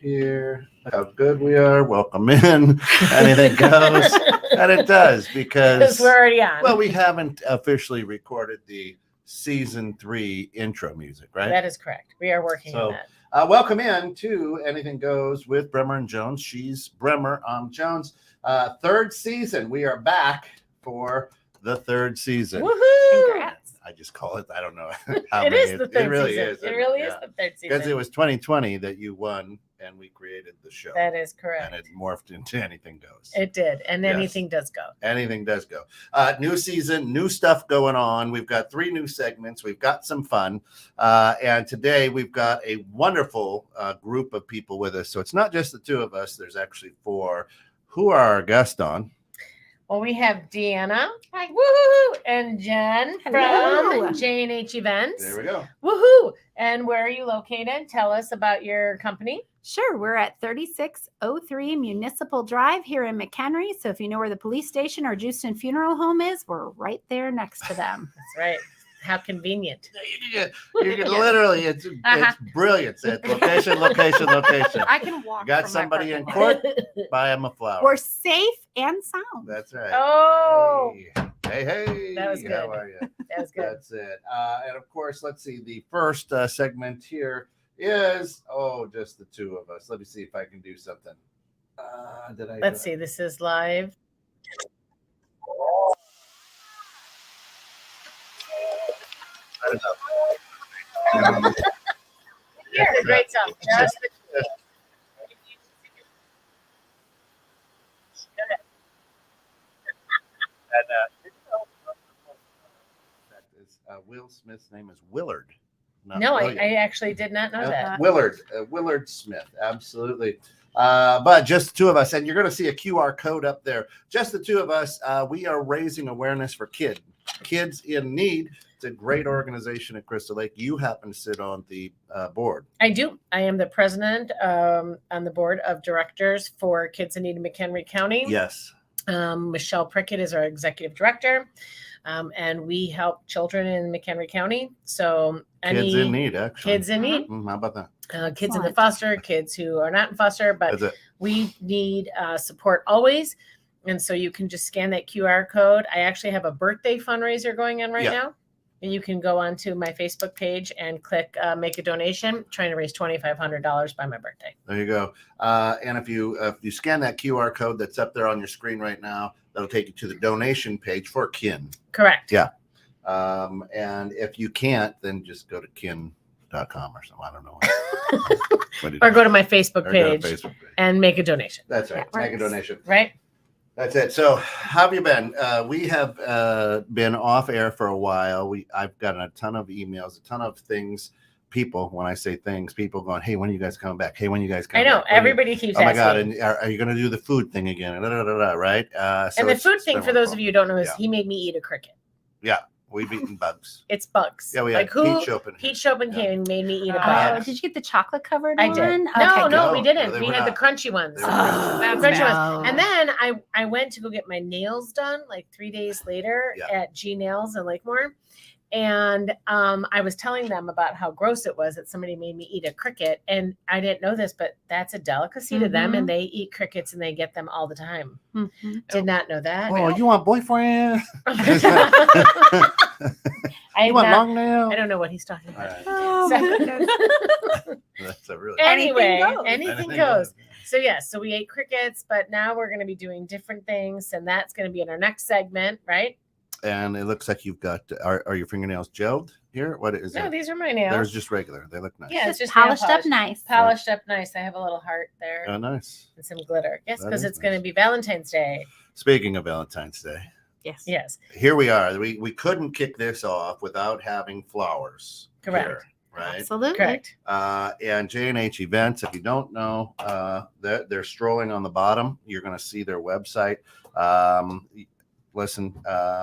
here. Look how good we are. Welcome in. Anything goes. And it does because we're already on. Well, we haven't officially recorded the season 3 intro music, right? That is correct. We are working on that. Welcome in to Anything Goes with Bremer and Jones. She's Bremer, I'm Jones. Third season. We are back for the third season. Woohoo! Congrats. I just call it. I don't know how it is the third it really season. Is. It really is the third season. Because it was 2020 that you won and we created the show. That is correct. And it morphed into Anything Goes. It did. And Yes. anything does go. Anything does go. New season, new stuff going on. We've got 3 new segments. We've got some fun. And today we've got a wonderful group of people with us. So it's not just the 2 of us. There's actually 4. Who are our guests on? Well, we have Deanna, hi, woohoo, and Jen from J&H Events. There we go. Woohoo! And where are you located? Tell us about your company. Sure. We're at 3603 Municipal Drive here in McHenry. So if you know where the police station or Houston Funeral Home is, we're right there next to them. That's right. How convenient. You can literally, it's brilliant. It's location. I can walk. Got somebody in court, buy them a flower. We're safe and sound. That's right. Oh. Hey. That was good. How are you? That was good. That's it. And of course, let's see. The first segment here is, just the 2 of us. Let me see if I can do something. Let's see. This is live. I don't know. Yeah, great song. Just the Will Smith's name is Willard. No, I actually did not know that. Willard Smith, absolutely. But just the 2 of us, and you're going to see a QR code up there. Just the 2 of us. We are raising awareness for kids in need. It's a great organization at Crystal Lake. You happen to sit on the board. I do. I am the president on the board of directors for Kids in Need in McHenry County. Yes. Michelle Prickett is our executive director. And we help children in McHenry County. So kids in need, actually. Kids in need. How about that? Kids in the foster, kids who are not in foster, but we need support always. And so you can just scan that QR code. I actually have a birthday fundraiser going on right now. And you can go onto my Facebook page and click make a donation. Trying to raise $2,500 by my birthday. There you go. And if you scan that QR code that's up there on your screen right now, that'll take you to the donation page for kin. Correct. Yeah. And if you can't, then just go to kin.com or something. I don't know. Or go to my Facebook page and make a donation. That's right. Make a donation. Right. That's it. So how have you been? We have been off air for a while. I've gotten a ton of emails, a ton of things. People, when I say things, people going, "Hey, when are you guys coming back? Hey, when are you guys coming back?" I know. Everybody keeps asking. Oh my God. And are you going to do the food thing again? Right? So and the food thing, for those of you who don't know, is he made me eat a cricket. Yeah. We've eaten bugs. It's bugs. Yeah, we had Pete Chopin came and made me eat a bug. Did you get the chocolate covered one? I did. No, we didn't. We had the crunchy ones. Ones. And then I went to go get my nails done like 3 days later at G Nails in Lakemore. And I was telling them about how gross it was that somebody made me eat a cricket. And I didn't know this, but that's a delicacy to them. And they eat crickets and they get them all the time. Did not know that. Oh, you want boyfriend? You want long nails? I don't know what he's talking about. Right. Oh, That's a really anyway, anything goes. So so we ate crickets, but now we're going to be doing different things. And that's going to be in our next segment, right? And it looks like you've got, are your fingernails gelled here? What is it? No, these are my nails. They're just regular. They look nice. Yeah, it's just polished up nice. Polished up nice. I have a little heart there. Oh, nice. And some glitter. Yes, because it's going to be Valentine's Day. Speaking of Valentine's Day. Yes. Here we are. We couldn't kick this off without having flowers. Correct. Here, right? Absolutely. Correct. And J&H Events, if you don't know, they're strolling on the bottom. You're going to see their website. Listen,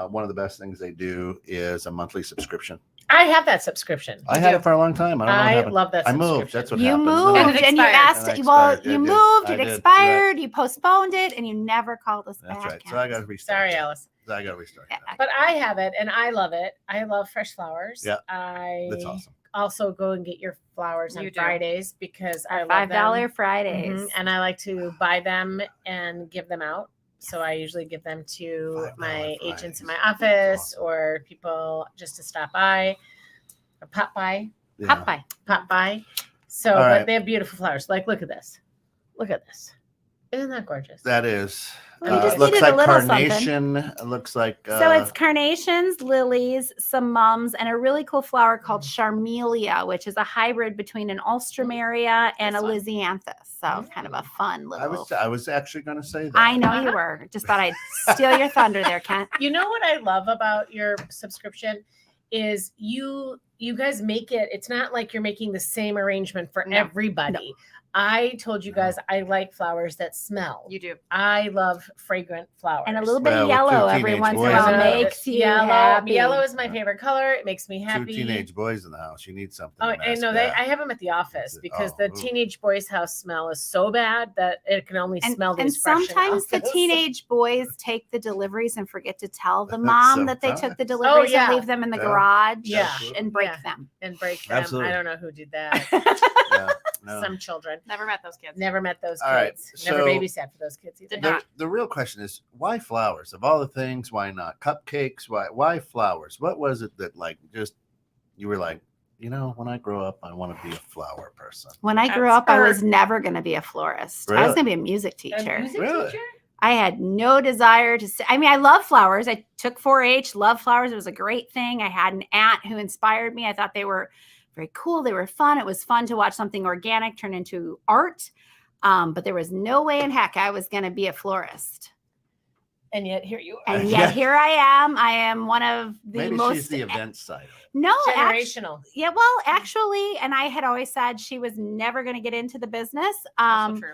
one of the best things they do is a monthly subscription. I have that subscription. I had it for a long time. I love that subscription. I moved. That's what you happened. Moved and you asked. You moved. It expired. You postponed it, and you never called us back. That's right. So I got to restart. Sorry, Alice. I got to restart. But I have it, and I love it. I love fresh flowers. Yeah, that's awesome. also go and get your flowers on Fridays because I love $5 Fridays. and I like to buy them and give them out. So I usually give them to my agents in my office or people just to stop by or pop by. So, but they have beautiful flowers. Like, look at this. Look at this. Isn't that gorgeous? That is. It looks like carnation. It looks like. So it's carnations, lilies, some mums, and a really cool flower called Charmelia, which is a hybrid between an alstroemeria and a lisianthus. So kind of a fun little. I was actually going to say that. I know you were. Just thought I'd steal your thunder there, Kent. You know what I love about your subscription is you guys make it. It's not like you're making the same arrangement for everybody. No. I told you guys I like flowers that smell. You do. I love fragrant flowers. And a little bit of yellow every once in a while makes you happy. Yellow is my favorite color. It makes me happy. 2 teenage boys in the house. You need something. Oh, I know. I have them at the office because the teenage boys' house smell is so bad that it can only smell these fresh. And sometimes the teenage boys take the deliveries and forget to tell the mom that they took the deliveries and leave them in the garage and break them. Absolutely. I don't know who did that. Some children. Never met those kids. Never met those kids. Right, Never babysat for those kids either. The real question is, why flowers? Of all the things, why not cupcakes? Why flowers? What was it that you were like, when I grow up, I want to be a flower person? When I grew up, I was never going to be a florist. Really? I was going to be a music teacher. Teacher? I had no desire to say, I love flowers. I took 4-H, love flowers. It was a great thing. I had an aunt who inspired me. I thought they were very cool. They were fun. It was fun to watch something organic turn into art. But there was no way in heck I was going to be a florist. And yet here you are. And yet here I am. I am one of the most. Maybe she's the event side. No, generational. Actually, and I had always said she was never going to get into the business. Also true.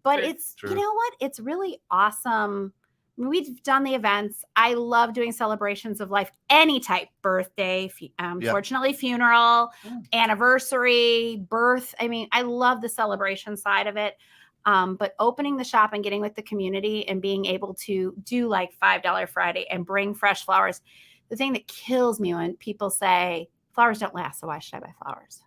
But it's, you know what? It's really awesome. We've done the events. I love doing celebrations of life, any type, birthday, fortunately, funeral, anniversary, birth. I love the celebration side of it. But opening the shop and getting with the community and being able to do like $5 Friday and bring fresh flowers. The thing that kills me when people say flowers don't last, so why should I buy flowers?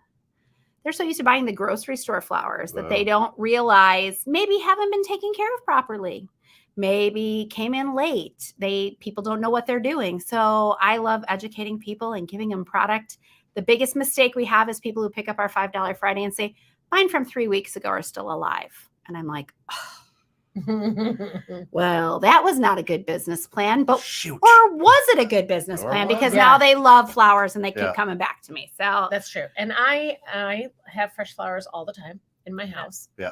They're so used to buying the grocery store flowers that they don't realize maybe haven't been taken care of properly. Maybe came in late. People don't know what they're doing. So I love educating people and giving them product. The biggest mistake we have is people who pick up our $5 Friday and say, mine from 3 weeks ago are still alive. And I'm like, well, that was not a good business plan, but or was it a good business plan? Because now they love flowers and they keep coming back to me. So that's true. And I have fresh flowers all the time in my house. Yeah.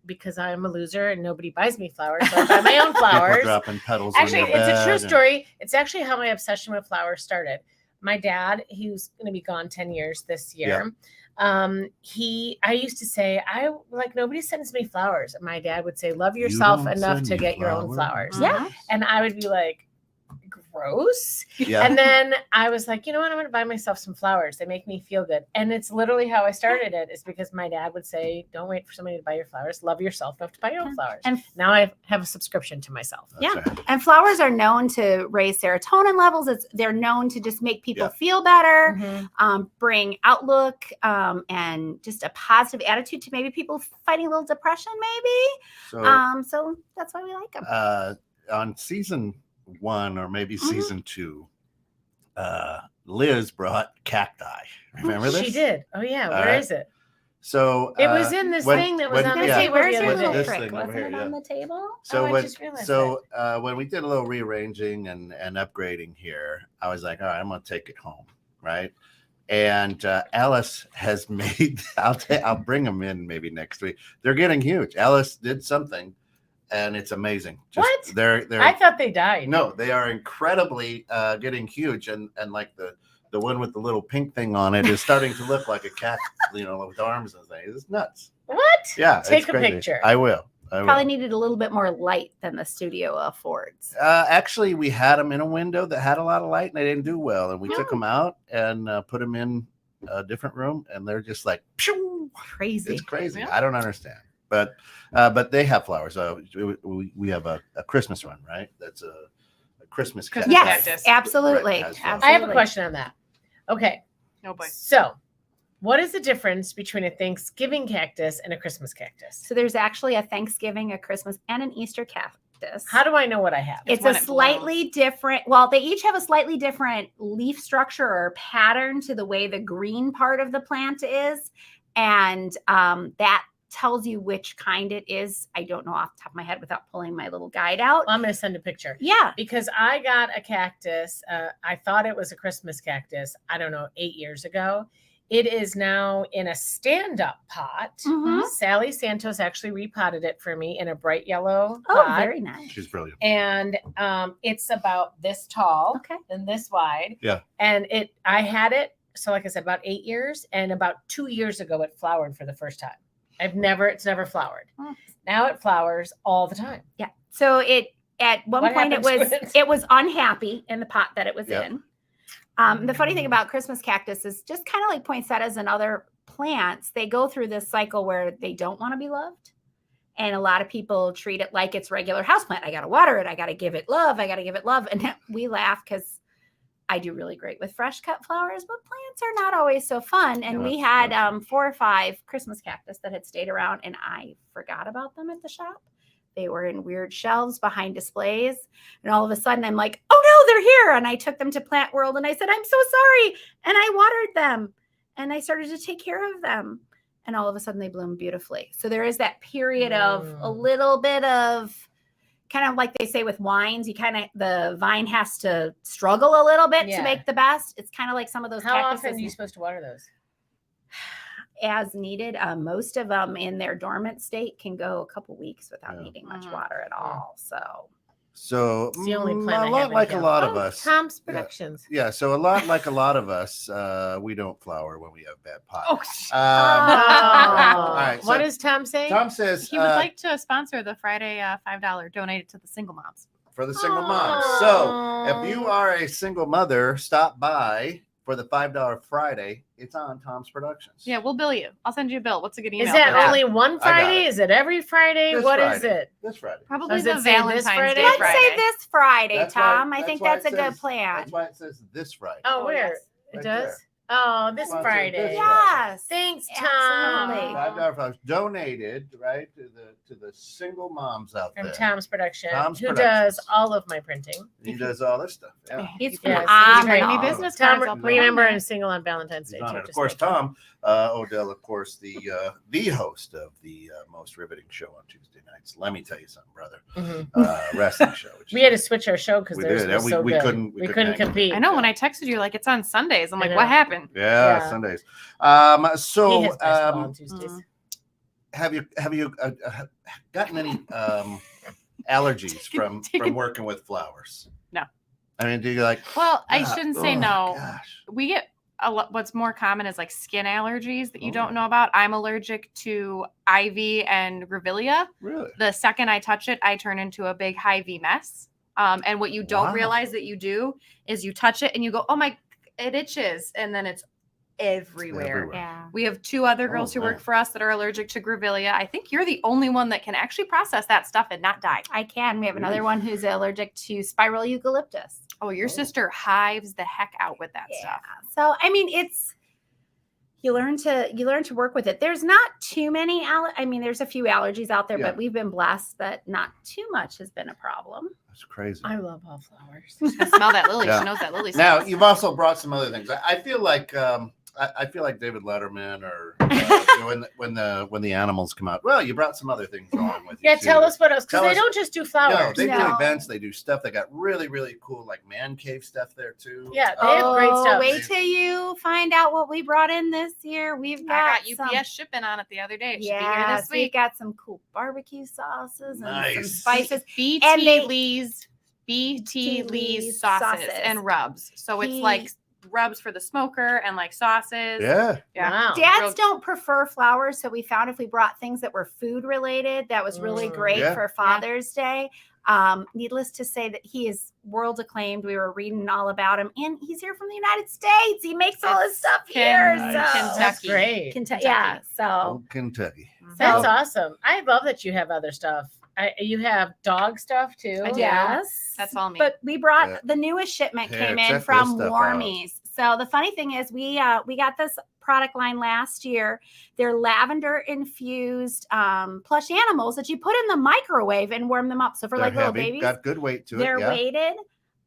Because I'm a loser and nobody buys me flowers, so I buy my own flowers. Dropping petals. Actually, it's a true story. It's actually how my obsession with flowers started. My dad, who's going to be gone 10 years this year. I used to say, nobody sends me flowers. And my dad would say, love yourself enough to get your own flowers. Yeah. And I would be like, gross. Yeah. And then I was like, you know what? I'm going to buy myself some flowers. They make me feel good. And it's literally how I started it, is because my dad would say, don't wait for somebody to buy your flowers. Love yourself enough to buy your own flowers. And now I have a subscription to myself. That's right. And flowers are known to raise serotonin levels. They're known to just make people feel better, bring outlook, and just a positive attitude to maybe people fighting a little depression, maybe. So that's why we like them. On season 1 or maybe season 2, Liz brought cacti. Remember this? She did. Oh yeah. Where is it? So it was in this thing that was on the table. Where's the your other little day. trick? Wasn't it on the table? So when we did a little rearranging and upgrading here, I was like, all right, I'm going to take it home, right? And Alice has made. I'll bring them in maybe next week. They're getting huge. Alice did something. And it's amazing. What? They're I thought they died. No, they are incredibly getting huge, and like the one with the little pink thing on it is starting to look like a cat, with arms and things. It's nuts. What? Yeah, take a picture. I will. Probably needed a little bit more light than the studio affords. Actually, we had them in a window that had a lot of light, and they didn't do well. And we took them out and put them in a different room, and they're just like crazy. It's crazy. I don't understand. But they have flowers. We have a Christmas one, right? That's a Christmas cactus. Yes, absolutely. Right, I have a question on that. Okay. Oh boy. So What is the difference between a Thanksgiving cactus and a Christmas cactus? So there's actually a Thanksgiving, a Christmas, and an Easter cactus. How do I know what I have? It's a slightly different, well, they each have a slightly different leaf structure or pattern to the way the green part of the plant is. And that tells you which kind it is. I don't know off the top of my head without pulling my little guide out. Well, I'm going to send a picture. Yeah. Because I got a cactus. I thought it was a Christmas cactus, I don't know, 8 years ago. It is now in a stand-up pot. Mm-hmm. Sally Santos actually repotted it for me in a bright yellow pot. Oh, very nice. She's brilliant. And it's about this tall and this wide. Yeah. And I had it, so like I said, about 8 years. And about 2 years ago, it flowered for the first time. It's never flowered. Oh. Now it flowers all the time. Yeah. So at one point it was unhappy in the pot that it was in. The funny thing about Christmas cactus is just kind of like poinsettias and other plants. They go through this cycle where they don't want to be loved. And a lot of people treat it like it's regular houseplant. I got to water it. I got to give it love. And we laugh because I do really great with fresh cut flowers, but plants are not always so fun. And we had 4 or 5 Christmas cactus that had stayed around, and I forgot about them at the shop. They were in weird shelves behind displays. And all of a sudden I'm like, oh no, they're here. And I took them to Plant World and I said, I'm so sorry. And I watered them and I started to take care of them. And all of a sudden they bloom beautifully. So there is that period of a little bit of kind of like they say with wines, the vine has to struggle a little bit to make the best. It's kind of like some of those How cactuses. often are you supposed to water those? As needed. Most of them in their dormant state can go a couple weeks without needing much water at all. So it's the only plant a lot like a lot of us. Tom's Productions. Yeah. So a lot like a lot of us, we don't flower when we have bad pot. All right. So what does Tom say? Tom says he would like to sponsor the Friday $5 donated to the single moms. For the single moms. So if you are a single mother, stop by for the $5 Friday. It's on Tom's Productions. Yeah, we'll bill you. I'll send you a bill. What's a good email? Is that only one Friday? Is it every Friday? This What Friday. is it? This Friday. Probably Does the it say this Valentine's Friday? Day let's Friday. say this Friday, That's Tom. why- I think why that's it a good says- plan. That's why it says this Friday. Oh, where? yes. It Right does? there. Oh, this Sponsored Friday. this Yes. Thanks, Absolutely. Tom. $5 flowers donated, right, to the single moms out From there. Tom's Production, Tom's who Productions. does all of my printing. He does all this stuff. Yeah. He's Yes, phenomenal. Any business Tom, cards, I'll put it on remember, there. I'm single on Valentine's Day. He's on too, it. Of just course, like that. Tom Odell, of course, the host of the most riveting show on Tuesday nights. Let me tell you something, brother. Wrestling show. which We had to switch our show because We theirs did. was so We good. couldn't- we we couldn't couldn't compete. I know when I texted you, like, it's on Sundays. I'm I like, know. what happened? Yeah. Sundays. He So has basketball on Tuesdays. have you gotten any allergies from working with flowers? No. I mean, do you like? Well, I shouldn't say no. Gosh. We get a lot. What's more common is like skin allergies that you don't know about. I'm allergic to ivy and grevillea. Really? The second I touch it, I turn into a big high V mess. And what you don't Wow. realize that you do is you touch it and you go, oh my, it itches. And then it's everywhere. Yeah. We have 2 other girls who work for us that are allergic to grevillea. I think you're the only one that can actually process that stuff and not die. I can. We have another one who's allergic to spiral eucalyptus. Oh, your sister hives the heck out with that stuff. So I mean, it's you learn to work with it. There's not too many there's a few allergies out there, but we've been blessed that not too much has been a problem. That's crazy. I love all flowers. She can smell that lily. Yeah. She knows that lily Now smells. you've also brought some other things. I feel like I feel like David Letterman or when the animals come out. Well, you brought some other things along with you. Yeah, too. tell us what else, because Tell they us- don't just do No, flowers. they do No. events. They do stuff. They got really, really cool like man cave stuff there too. Yeah, they have great stuff. Wait till you find out what we brought in this year. We've got I got UPS shipping on it the other day. It should be here Yes, this we week. got some cool barbecue sauces and some Nice. spices. BT And they- Lee's BT Lee's Lee's sauces sauces. and rubs. So it's He- like rubs for the smoker and like sauces. Yeah. Wow. Dads don't prefer flowers, so we found if we brought things that were food related, that was really great Yeah. for Father's Day. Needless to say that he is world acclaimed. We were reading all about him, and he's here from the United States. He makes all his stuff here. Nice. So That's Kentucky. great. Kentucky. Yeah. So Oh, Kentucky. That's So- awesome. I love that you have other stuff. You have dog stuff too. I do. yes, That's all me. But we brought Yeah. the newest shipment Here, came check in this from stuff out. Warmies. So the funny thing is, we got this product line last year. They're lavender infused plush animals that you put in the microwave and warm them up. So for They're like little heavy, babies, got good weight to it. they're weighted.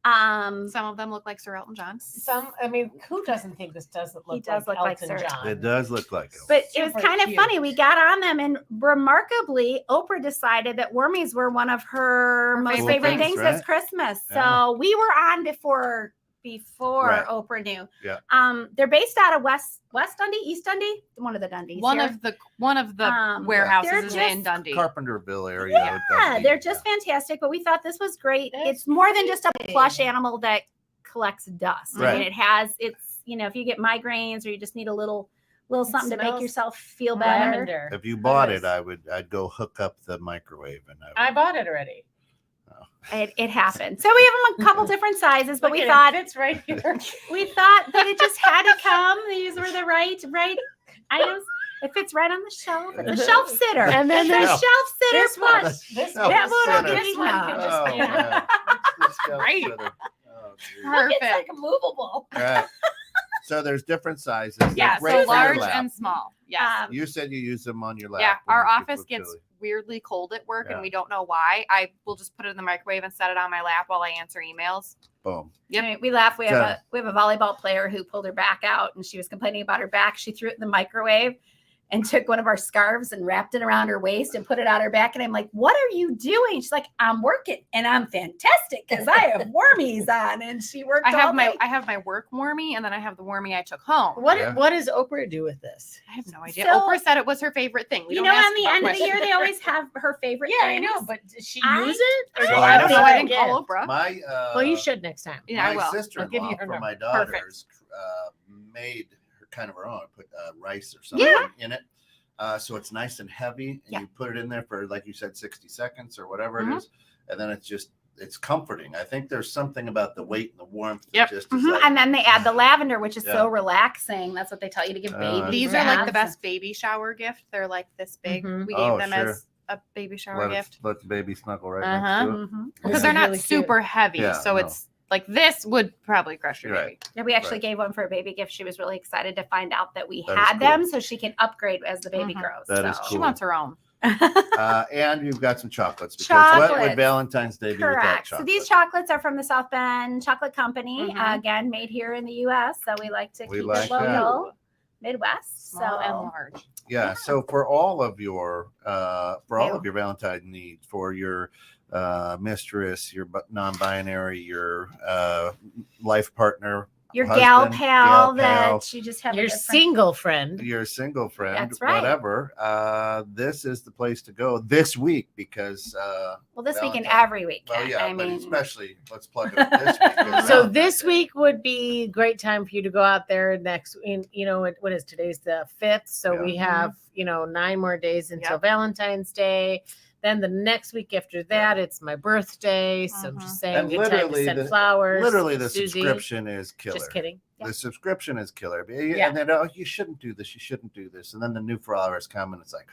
Some of them look like Sir Elton John. I mean, who doesn't think this doesn't look like Elton John? It does look like it. But it was kind of funny. We got on them, and remarkably, Oprah decided that wormies were one of her most favorite things right? this Christmas. Yeah. So we were on before Right. Oprah knew. Yeah. They're based out of West Dundee, East Dundee, one of the Dundies. One of the warehouses is in Dundee. Carpenterville area. Yeah, they're just fantastic. But we thought this was great. It's more than just a plush animal that collects dust. Right. I mean, it's if you get migraines or you just need a little something to make yourself feel better. Lavender. If you bought it, I'd go hook up the microwave and I bought it already. It happened. So we have them a couple different sizes, but we thought it's right here. We thought that it just had to come. These were the right items. It fits right on the shelf. It's a shelf sitter. And then there's shelf sitter plush. That one Right. Perfect. It's like movable. Right. So there's different sizes. Yeah, so large and small. Yes. You said you use them on your lap. Yeah, our office gets weirdly cold at work and we don't know why. I will just put it in the microwave and set it on my lap while I answer emails. Boom. Yep. We laugh. We have a volleyball player who pulled her back out and she was complaining about her back. She threw it in the microwave and took one of our scarves and wrapped it around her waist and put it on her back. And I'm like, what are you doing? She's like, I'm working and I'm fantastic because I have warmies on. And she worked. I have my work warmie and then I have the warmie I took home. What does Oprah do with this? I have no idea. Oprah said it was her favorite thing. On the end of the year, they always have her favorite things. I know, but does she use it? Well, I don't know. I didn't call Oprah. Well, you should next time. Yeah, I will. My sister-in-law for my daughters made kind of her own. Put rice or something in it. So it's nice and heavy, and you put it in there for, like you said, 60 seconds or whatever it is, and then it's comforting. I think there's something about the weight and the warmth. Yep. And then they add the lavender, which is so relaxing. That's what they tell you to give babies. These are like the best baby shower gift. They're like this big. We gave them as a baby shower gift. Let the baby snuggle right next to it. Because they're not super heavy, so it's like this would probably crush your baby. Yeah, we actually gave one for a baby gift. She was really excited to find out that we had them so she can upgrade as the baby grows. That is cool. She wants her own. And you've got some chocolates. Because what would Valentine's Day be without chocolate? So these chocolates are from the South Bend Chocolate Company. Again, made here in the U.S. So we like to keep it local, Midwest. Small and large. Yeah. So for all of your Valentine needs, for your mistress, your non-binary, your life partner, your husband, gal pal that you just have, your single friend, that's right. Whatever. This is the place to go this week because this week and every week. Well, yeah, but especially let's plug it up this week. So this week would be a great time for you to go out there next. What is today's the 5th? So we have 9 more days until Valentine's Day. Then the next week after that, it's my birthday. So I'm just saying, good time to send flowers. Literally, the subscription is killer. Just kidding. The subscription is killer. And then, you shouldn't do this. You shouldn't do this. And then the new flowers come, and it's like,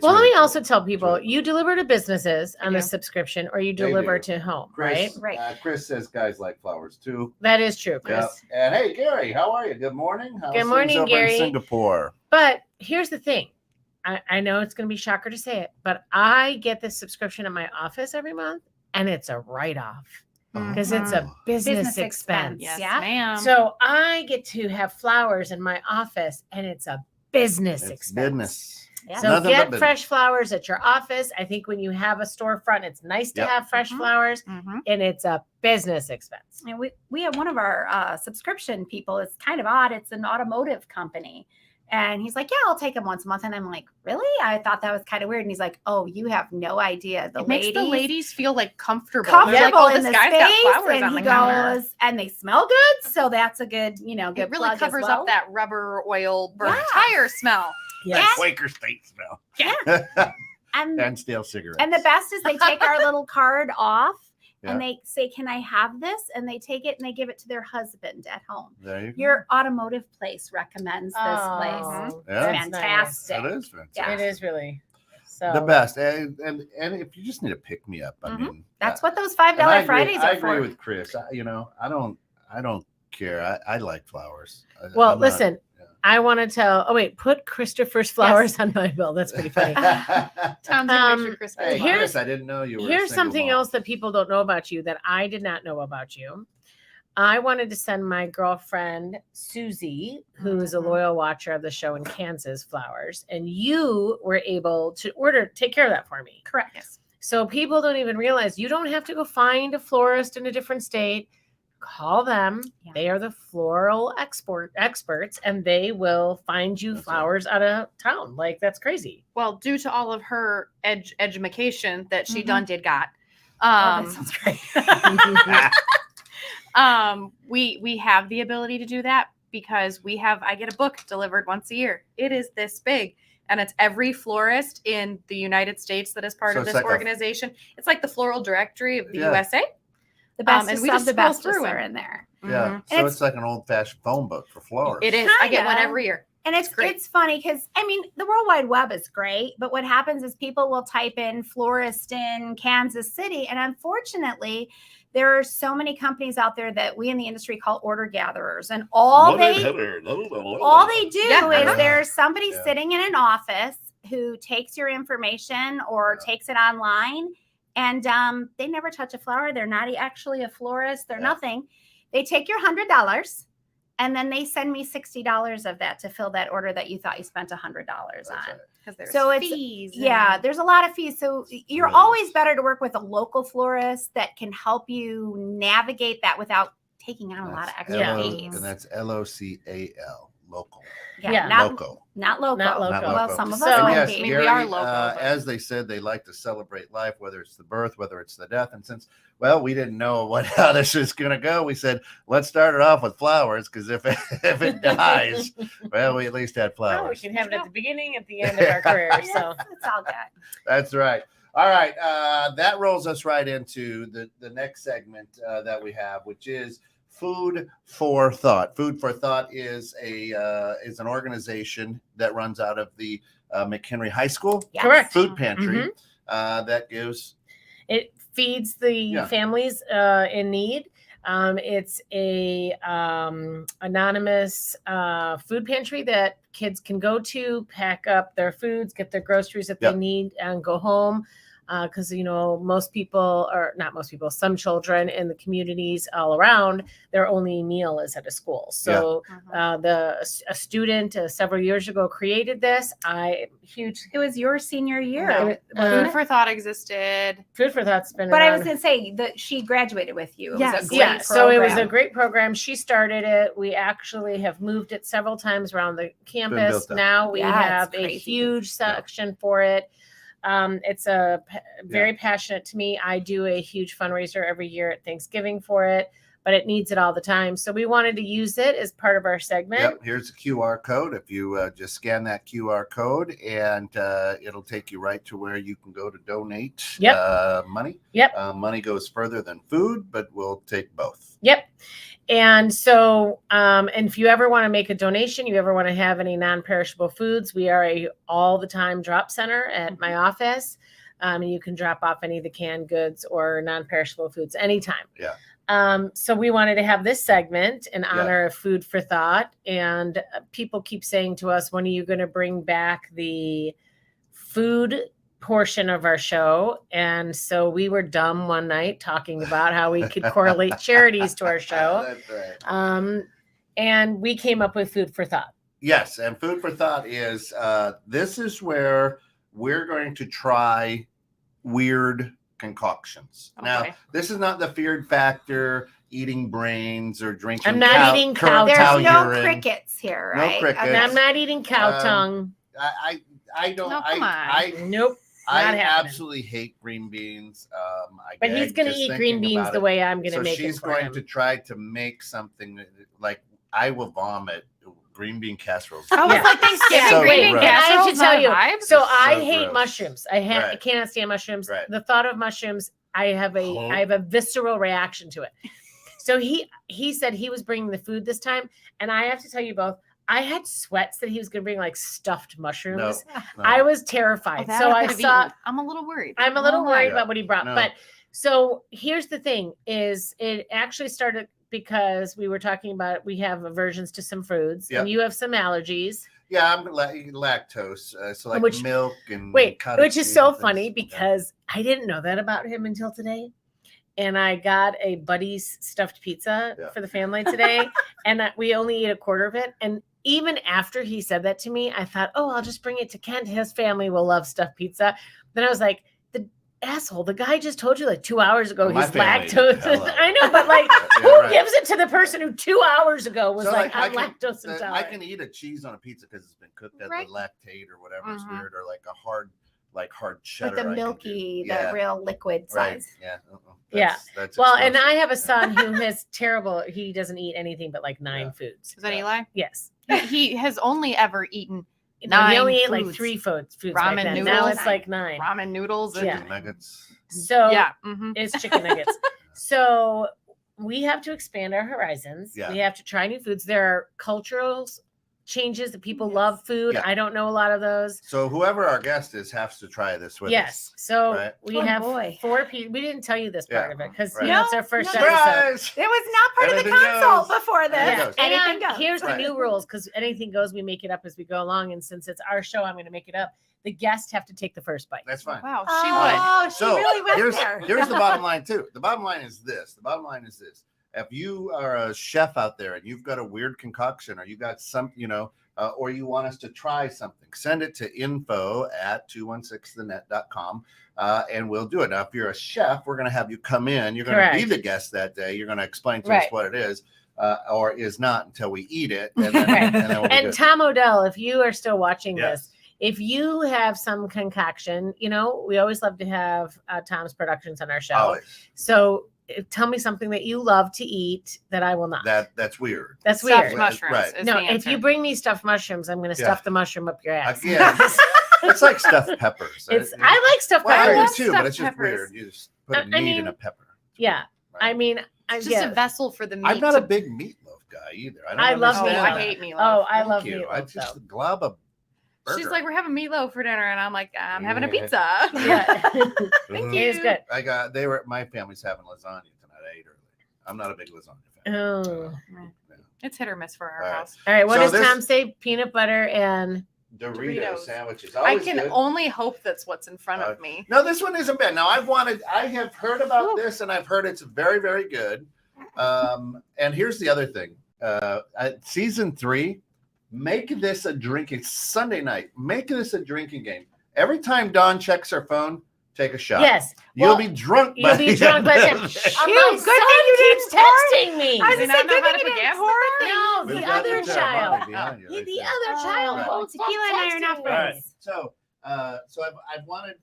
well, let me also tell people, you deliver to businesses on the subscription, or you deliver to home, Chris, right? Chris says guys like flowers too. That is true, Chris. Yeah. And hey, Gary, how are you? Good morning. Good morning, Gary. In Singapore. But here's the thing. I know it's going to be a shocker to say it, but I get this subscription in my office every month, and it's a write-off because it's a business expense. Yes, ma'am. So I get to have flowers in my office, and it's a business expense. Business. Yeah. So get fresh flowers at your office. I think when you have a storefront, it's nice to have fresh flowers, and it's a business expense. And we have one of our subscription people. It's kind of odd. It's an automotive company. And he's like, yeah, I'll take them once a month. And I'm like, really? I thought that was kind of weird. And he's like, oh, you have no idea. It makes the ladies feel like comfortable. Like, oh, this guy's got flowers on the counter. And they smell good. So that's a good, good it really covers up that rubber oil burnt tire smell. Yes. Quaker State smell. Yeah. and stale cigarettes. And the best is they take our little card off. Yeah. And they say, can I have this? And they take it and they give it to their husband at home. There you go. Your automotive place recommends this place. Yeah. Fantastic. Nice. It is fantastic. Yeah. It is really the best. And if you just need a pick me up, I mean, that's what those $5 Fridays are for. I agree with Chris. I don't care. I like flowers. Listen, I want to tell. Oh wait, put Christopher's flowers on my bill. That's pretty funny. Townsend Christmas. Hey, Here's- Chris, I didn't know you were. Here's something else that people don't know about you that I did not know about you. I wanted to send my girlfriend Susie, who is a loyal watcher of the show in Kansas, flowers, and you were able to take care of that for me. Correct. Yes. So people don't even realize you don't have to go find a florist in a different state. Call them. Yeah. They are the floral experts, and they will find you flowers out of town. Like, that's crazy. Well, due to all of her education that she did got. That sounds great. We have the ability to do that because I get a book delivered once a year. It is this big, and it's every florist in the United States that is part of this organization. It's like the floral directory of the USA. The best and we just the scroll best through are it. in there. Yeah, so it's like an old-fashioned phone book for flowers. It is. I get one every year. And it's funny because, I mean, the World Wide Web is great, but what happens is people will type in florist in Kansas City, and unfortunately, there are so many companies out there that we in the industry call order gatherers, and all they do is there's somebody sitting in an office who takes your information or takes it online, and they never touch a flower. They're not actually a florist. They're nothing. They take your $100. And then they send me $60 of that to fill that order that you thought you spent $100 on. Because there's fees. Yeah, there's a lot of fees. So you're always better to work with a local florist that can help you navigate that without taking on a lot of extra fees. And that's LOCAL, local. Yeah, not local. Not local. Well, some of So, us might yes, be. I mean, we are local. As they said, they like to celebrate life, whether it's the birth, whether it's the death. And since, we didn't know how this is going to go, we said, let's start it off with flowers, because if it dies, we at least had flowers. Well, we can have it at the beginning, at the end of our career. So It's all good. That's right. All right. That rolls us right into the next segment that we have, which is Food for Thought. Food for Thought is an organization that runs out of the McHenry High School Correct. food pantry that gives. It feeds the families in need. It's a anonymous food pantry that kids can go to, pack up their foods, get their groceries that they need, and go home. Because some children in the communities all around, their only meal is at a school. So a student several years ago created this. It was your senior year. No. Food for Thought existed. Food for Thought's been But around. I was going to say that she graduated with you. It was a great program. So it was a great program. She started it. We actually have moved it several times around the campus. Now we have a huge section for it. It's very passionate to me. I do a huge fundraiser every year at Thanksgiving for it, but it needs it all the time. So we wanted to use it as part of our segment. Yep. Here's a QR code. If you just scan that QR code, and it'll take you right to where you can go to donate money. Yep. Money goes further than food, but we'll take both. Yep. And so, and if you ever want to make a donation, you ever want to have any non-perishable foods, we are a all the time drop center at my office. And you can drop off any of the canned goods or non-perishable foods anytime. Yeah. So we wanted to have this segment in honor of Food for Thought. And people keep saying to us, when are you going to bring back the food portion of our show? And so we were dumb one night talking about how we could correlate charities to our show. That's right. And we came up with Food for Thought. Yes, and Food for Thought is this is where we're going to try weird concoctions. Okay. Now, this is not the feared factor, eating brains or drinking. I'm not eating cow. There's no urine. crickets here, No right? crickets. And I'm not eating cow tongue. I don't. No, come on. Nope. I Not happening. absolutely hate green beans. But he's going to eat green beans the way I'm going to make it. So she's going to try to make something like I will vomit green bean casserole. Oh, it's like Thanksgiving. So Green bean gross. I have to tell you. Vibes? So I So hate gross. mushrooms. I Right. cannot stand mushrooms. Right. The thought of mushrooms, I have a visceral reaction to it. So he said he was bringing the food this time, and I have to tell you both, I had sweats that he was going to bring like stuffed mushrooms. No. I was terrified. Oh, So I saw. I'm a little worried. I'm a little worried Yeah. about what he brought. No. But so here's the thing: is it actually started because we were talking about we have aversions to some foods, Yep. and you have some allergies. Yeah, I'm lactose, so like milk and which is so funny because I didn't know that about him until today. And I got a Buddy's stuffed pizza for the family today, and we only ate a quarter of it. And even after he said that to me, I thought, oh, I'll just bring it to Kent. His family will love stuffed pizza. Then I was like, the asshole, the guy just told you like 2 hours ago he's lactose. I know, but like, who gives it to the person who 2 hours ago was I'm lactose intolerant? I can eat a cheese on a pizza because it's been cooked as a lactate or whatever. It's weird, or like a hard cheddar. With the milky, the real liquid size. Yeah. That's well, and I have a son who has terrible. He doesn't eat anything but like 9 foods. Is that Eli? Yes. He has only ever eaten 9. He only ate like 3 foods. Ramen noodles. Now it's like 9. Ramen noodles and chicken nuggets. So it's chicken nuggets. So we have to expand our horizons. We have to try new foods. There are cultural changes that people love food. I don't know a lot of those. So whoever our guest is has to try this with us. So we have 4 people. We didn't tell you this part of it because it's our first Surprise! It was not part of the consult before this. Anything goes. Here's the new rules because anything goes. We make it up as we go along. And since it's our show, I'm going to make it up. The guest have to take the first bite. That's fine. Wow, she would. So she really went there. Here's the bottom line too. The bottom line is this. If you are a chef out there and you've got a weird concoction, or you got some, or you want us to try something, send it to info@216thenet.com, and we'll do it. Now, if you're a chef, we're going to have you come in. You're going to be the guest that day. You're going to explain to us what it is. Or is not until we eat it. And then we'll Tom Odell, if you are still watching this, if you have some concoction, we always love to have Tom's Productions on our show. Always. So tell me something that you love to eat that I will not. That's weird. That's stuffed weird. Mushrooms. Right. No, if you bring me stuffed mushrooms, I'm going to stuff the mushroom up your ass. It's like stuffed peppers. I like stuffed peppers. I do too, but it's just weird. You just put meat in a pepper. Yeah. Right. I mean, it's just a vessel for the meat. I'm not a big meatloaf guy either. I love meatloaf. I hate meatloaf. Oh, I love meatloaf. I just glob a burger. She's like, we're having meatloaf for dinner, and I'm like, I'm having a pizza. Yeah. Thank you. It's good. My family's having lasagna tonight. I ate early. I'm not a big lasagna fan. Oh. It's hit or miss for our house. All right. What does Tom say? Peanut butter and Doritos sandwiches. I can only hope that's what's in front of me. No, this one isn't bad. Now I have heard about this, and I've heard it's very, very good. And here's the other thing. Season 3, make this a drinking Sunday night. Make this a drinking game. Every time Dawn checks her phone, take a shot. Yes. You'll be drunk. You'll be drunk by then. Good thing you keeps texting me. I was not know how to forget horror. No, the other child. The other child. Tequila and I are not friends. So I've wanted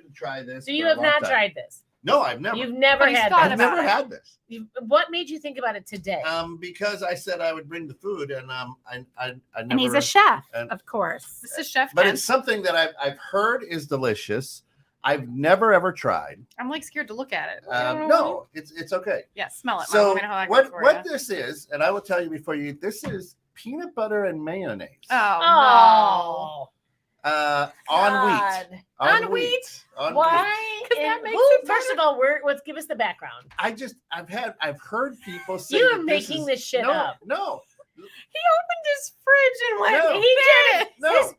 to try this. So you have not tried this? No, I've never. You've never had this? I've never had this. What made you think about it today? Because I said I would bring the food, and I never. And he's a chef, of course. This is Chef But Ken. it's something that I've heard is delicious. I've never ever tried. I'm like scared to look at it. No, it's okay. Yeah, smell it. So what this is, and I will tell you before you eat, this is peanut butter and mayonnaise. Oh. On wheat. On wheat. Why? First of all, let's give us the background. I've heard people say you are making this shit up. No. He opened his fridge and went. No. He did it. No.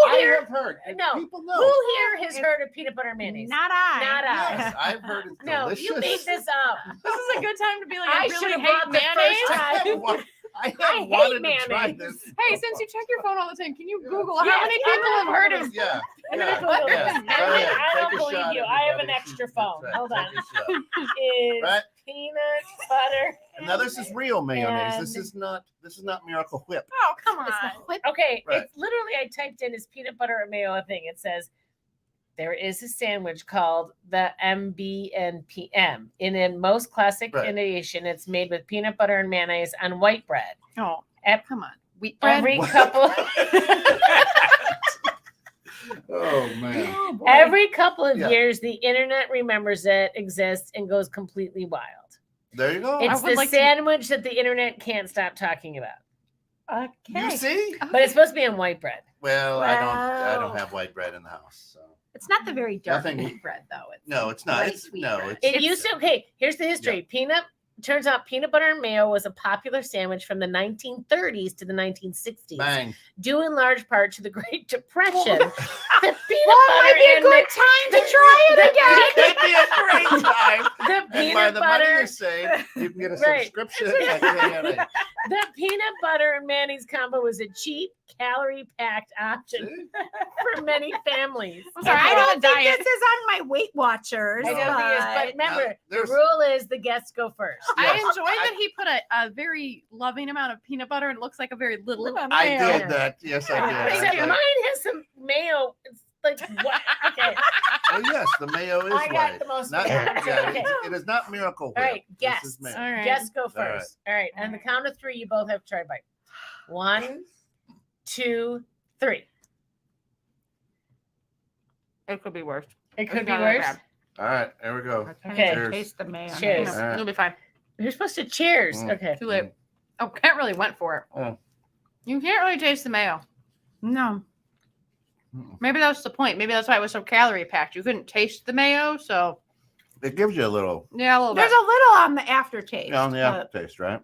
I have heard. No. People know. Who here has heard of peanut butter and mayonnaise? Not I. Not I. Yes, I've heard it's delicious. No, you made this up. This is a good time to be like, I really hate mayonnaise. I hate mayonnaise. Hey, since you check your phone all the time, can you Google how many people have heard of? Yeah. I don't believe you. I have an extra phone. Hold on. Is peanut butter? Now this is real mayonnaise. This is not Miracle Whip. Oh, come on. Okay, it's literally I typed in his peanut butter and mayo thing. It says there is a sandwich called the MB&PM. In most classic Indian, it's made with peanut butter and mayonnaise on white bread. Oh, come on. Wheat bread? Every couple... Oh, man. Every couple of years, the internet remembers it exists and goes completely wild. There you go. It's the sandwich that the internet can't stop talking about. Okay. You see? But it's supposed to be on white bread. Well, I don't have white bread in the house, so. It's not the very dark wheat bread, though. No, it's not. It used to. Okay, here's the history. Peanut turns out peanut butter and mayo was a popular sandwich from the 1930s to the 1960s. Bang. Due in large part to the Great Depression. The peanut might butter be a and good time to try it again. It'd be a great time. the And by peanut the money butter. you save, you can get a Right. subscription at KNA. The peanut butter and mayonnaise combo was a cheap, calorie-packed option for many families. I'm sorry, I I'm on don't a think diet. this is on my Weight Watchers. I don't think it's, but remember, the there's- rule is the guests go first. I Yes. enjoy that he put a very loving amount of peanut butter and it looks like a very little amount of I mayo. did that. Yes, I did. Except I mine did. has some mayo. It's like, what? Okay. Oh, yes, the mayo is I got white. the most. Not, mayo. yeah, Okay. it is not Miracle Whip. All right, This guests. is mayo. All right. Guests go All right. first. All right. On the count of three, you both have to try a bite. 1, 2, 3. It could be worse. It could It's be not that worse. bad. All right, there we go. Okay. Cheers. Taste the mayo. Cheers. All right. It'll be fine. You're supposed to cheers. Mm. Okay. Too late. Oh, Kent really went for it. Oh. You can't really taste the mayo. No. Maybe that's the point. Maybe that's why it was so calorie packed. You couldn't taste the mayo, so It gives you a little yeah, a little There's bit. a little on the aftertaste. on the but- aftertaste, right?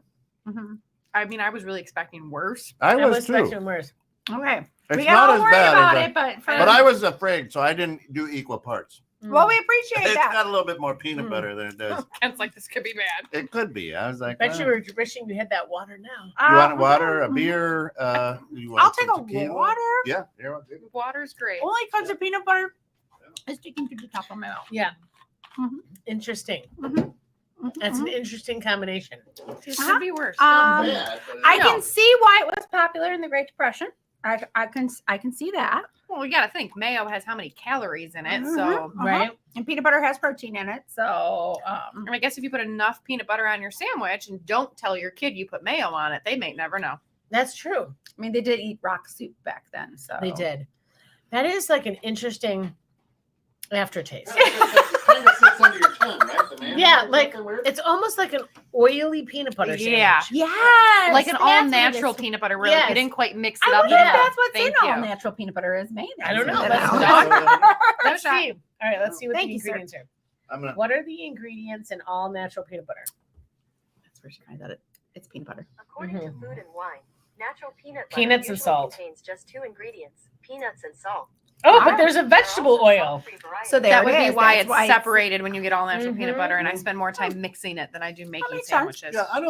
Mhm. I mean, I was really expecting worse. I I was was too. expecting worse. Okay. It's we not all as worried bad about as it, but but I was afraid, so I didn't do equal parts. well, we appreciate It's that. got a little bit more peanut Mm. butter than it does. Kent's like, this could be bad. It could be. I was like, Bet well, you were wishing you had that water now. you want water, a mhm. beer? You want I'll take some a tequila? water. Yeah, here, I'll take it. Water's great. Only because the peanut butter is sticking to the top of my mouth. Yeah. Mhm. Interesting. Mhm. That's an interesting combination. It Uh-huh. could be worse. Um, Bad, but I No. can see why it was popular in the Great Depression. I can see that. Well, you got to think mayo has how many calories in it. Mhm. So Right? And peanut butter has protein in it. So I guess if you put enough peanut butter on your sandwich and don't tell your kid you put mayo on it, they may never know. That's true. I mean, they did eat rock soup back then. So They did. That is like an interesting aftertaste. Kind of sits under your tongue, right? The mayonnaise Yeah, or like, something weird? It's almost like an oily peanut butter sandwich. Yeah. Yes, Like an that's all what natural it is. peanut butter, really. Yes. You didn't quite mix I it up. wonder Yeah. if that's what's Thank in all you. natural peanut butter is mayonnaise. I don't know. Isn't Let's it? talk. Let's shot. see. All right, let's see what Thank the you, sir. ingredients are. I'm gonna. What are the ingredients in all natural peanut butter? That's where she finds out it's peanut butter. According to Food and Wine, natural peanut butter Peanuts and usually salt. contains just 2 ingredients: peanuts and salt. Oh, Wow. but there's a vegetable oil. So there That it would be is. why That's it's separated when you get all natural peanut Mhm. butter, and I spend more time mixing it than I do making makes sense. sandwiches. Yeah, I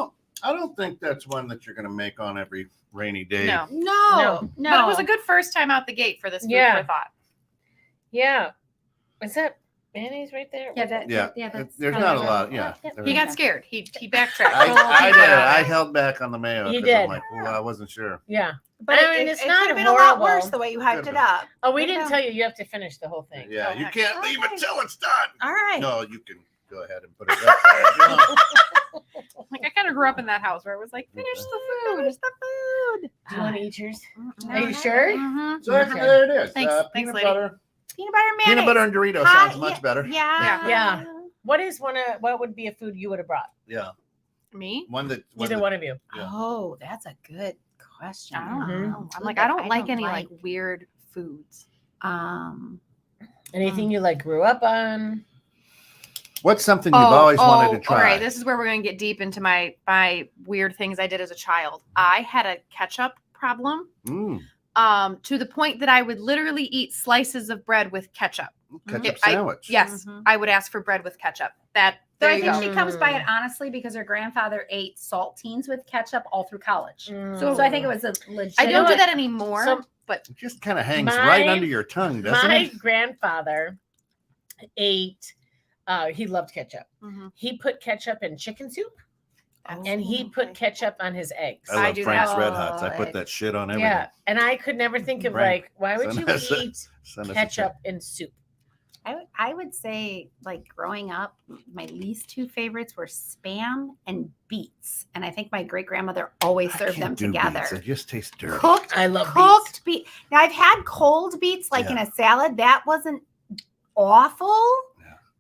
don't think that's one that you're gonna make on every rainy day. No. No, But it was a good first time out the gate for this food Yeah. for thought. Yeah. Is that mayonnaise right there? Yeah, that, Yeah, that's there's probably not a right. lot. Yeah, He got scared. He backtracked. I did. I held back on the mayo. You 'cause did. I'm like, well, I wasn't sure. Yeah. But I mean, it's it not could have been a lot horrible. worse the way you hyped Could've it been. up. Oh, we You didn't know. tell you. You have to finish the whole thing. Yeah, Oh, you heck. can't leave Okay. until it's done. All right. No, you can go ahead and put it right there. if you want. Like I kind of grew up in that house where it was like, finish the food. Finish the food. Do you want to eat yours? Mm-mm. Are you sure? Mm-hmm. So actually, there it is. Thanks. Thanks, Peanut lady. butter. Peanut butter and mayonnaise. Peanut butter and Doritos Hot, sounds much better. Yeah. Yeah. What is what would be a food you would have brought? Yeah, Me? one that. Either one of you. Yeah. Oh, that's a good question. I don't Mhm. know. I'm like, I don't like any like weird foods. Anything you like grew up on? What's something you've always wanted to try? All right, this is where we're going to get deep into my weird things I did as a child. I had a ketchup problem Mm, to the point that I would literally eat slices of bread with ketchup. ketchup I- sandwich. Yes, Mhm. I would ask for bread with ketchup. So There I you think go. she comes by it honestly because her grandfather ate saltines with ketchup all through college. Mm. So I think it was a legit. I don't know do what? that anymore, So- but It just kind of hangs My- right under your tongue, doesn't My it? grandfather ate. He loved ketchup. Mhm. He put ketchup in chicken soup, Oh, and he put ketchup on his eggs. I love do Frank's that. Red Hots. I put Oh, that shit on everything. Yeah, and I could never think of Frank, like, why would send you us a- eat Send us a ketchup in soup? I would say, like growing up, my least two favorites were Spam and beets, and I think my great grandmother always I served them can't do together. beets. They just taste dirty. Cooked, I love beets. cooked beets. Now I've had cold beets, like in a salad. That wasn't awful.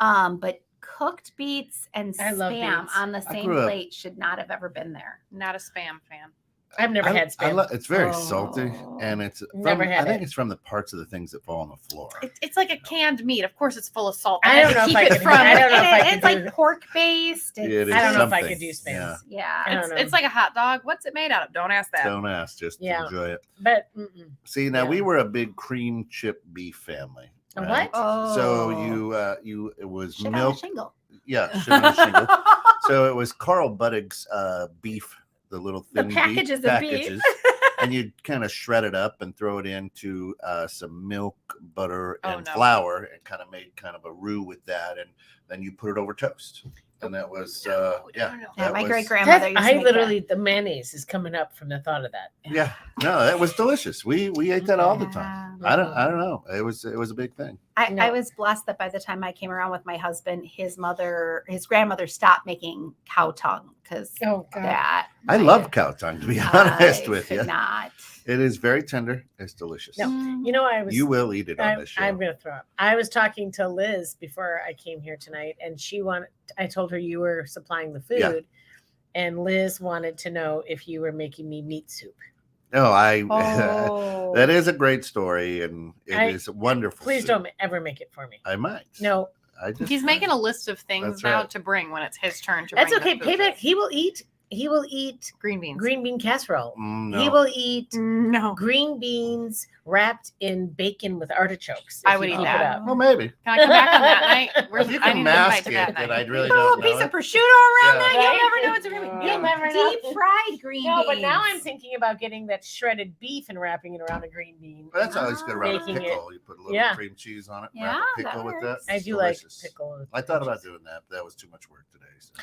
Yeah. But cooked beets and I love Spam beets. on the same grew up- plate should not have ever been there. not a Spam fan. I've never had Spam. It's very salty, and it's I think it's from the parts of the things that fall on the floor. It's like a canned meat. Of course, it's full of salt. I don't know if I could. I don't know if I could. It's like pork based. I don't know if I could do Spam. Yeah. It's like a hot dog. What's it made out of? Don't ask that. Don't ask. Just enjoy it. But see, now we were a big cream chip beef family. Right? What? Oh. So it was Shit milk. on a shingle. Yeah, shit on a shingle. So it was Carl Buddig's beef, the little thin packages beef of beef. and you'd kind of shred it up and throw it into some milk, butter, and no. flour, and kind of made kind of a roux with that, and then you put it over toast. And that was my great grandmother used to make literally the mayonnaise is coming up from the thought of that. Yeah, no, that was delicious. We ate that all the time. I don't know. It was a big thing. I was blessed that by the time I came around with my husband, his grandmother stopped making cow tongue because that. I love cow tongue, to be honest with you. Not. It is very tender. It's delicious. No, you know, You will eat it on this show. I'm going to throw up. I was talking to Liz before I came here tonight, and I told her you were supplying the food, and Liz wanted to know if you were making me meat soup. No, that is a great story, and it is wonderful. Please don't ever make it for me. I might. No. He's making a list of things now to bring when it's his turn to That's bring. That's okay. Payback. He will eat green beans. Green bean casserole. No. He will eat green beans wrapped in bacon with artichokes. I would eat that. Well, maybe. Can I come back on that night? If you can mask it, then I really Put a don't little know piece it. of prosciutto around that. Right? You'll never know it's really You'll never know. deep fried green beans. No, but now I'm thinking about getting that shredded beef and wrapping it around a green bean. Well, that's always good around a Making pickle. You put a little cream cheese on it. Wrap a pickle with that. I do like pickle. I thought about doing that, but that was too much work today. So.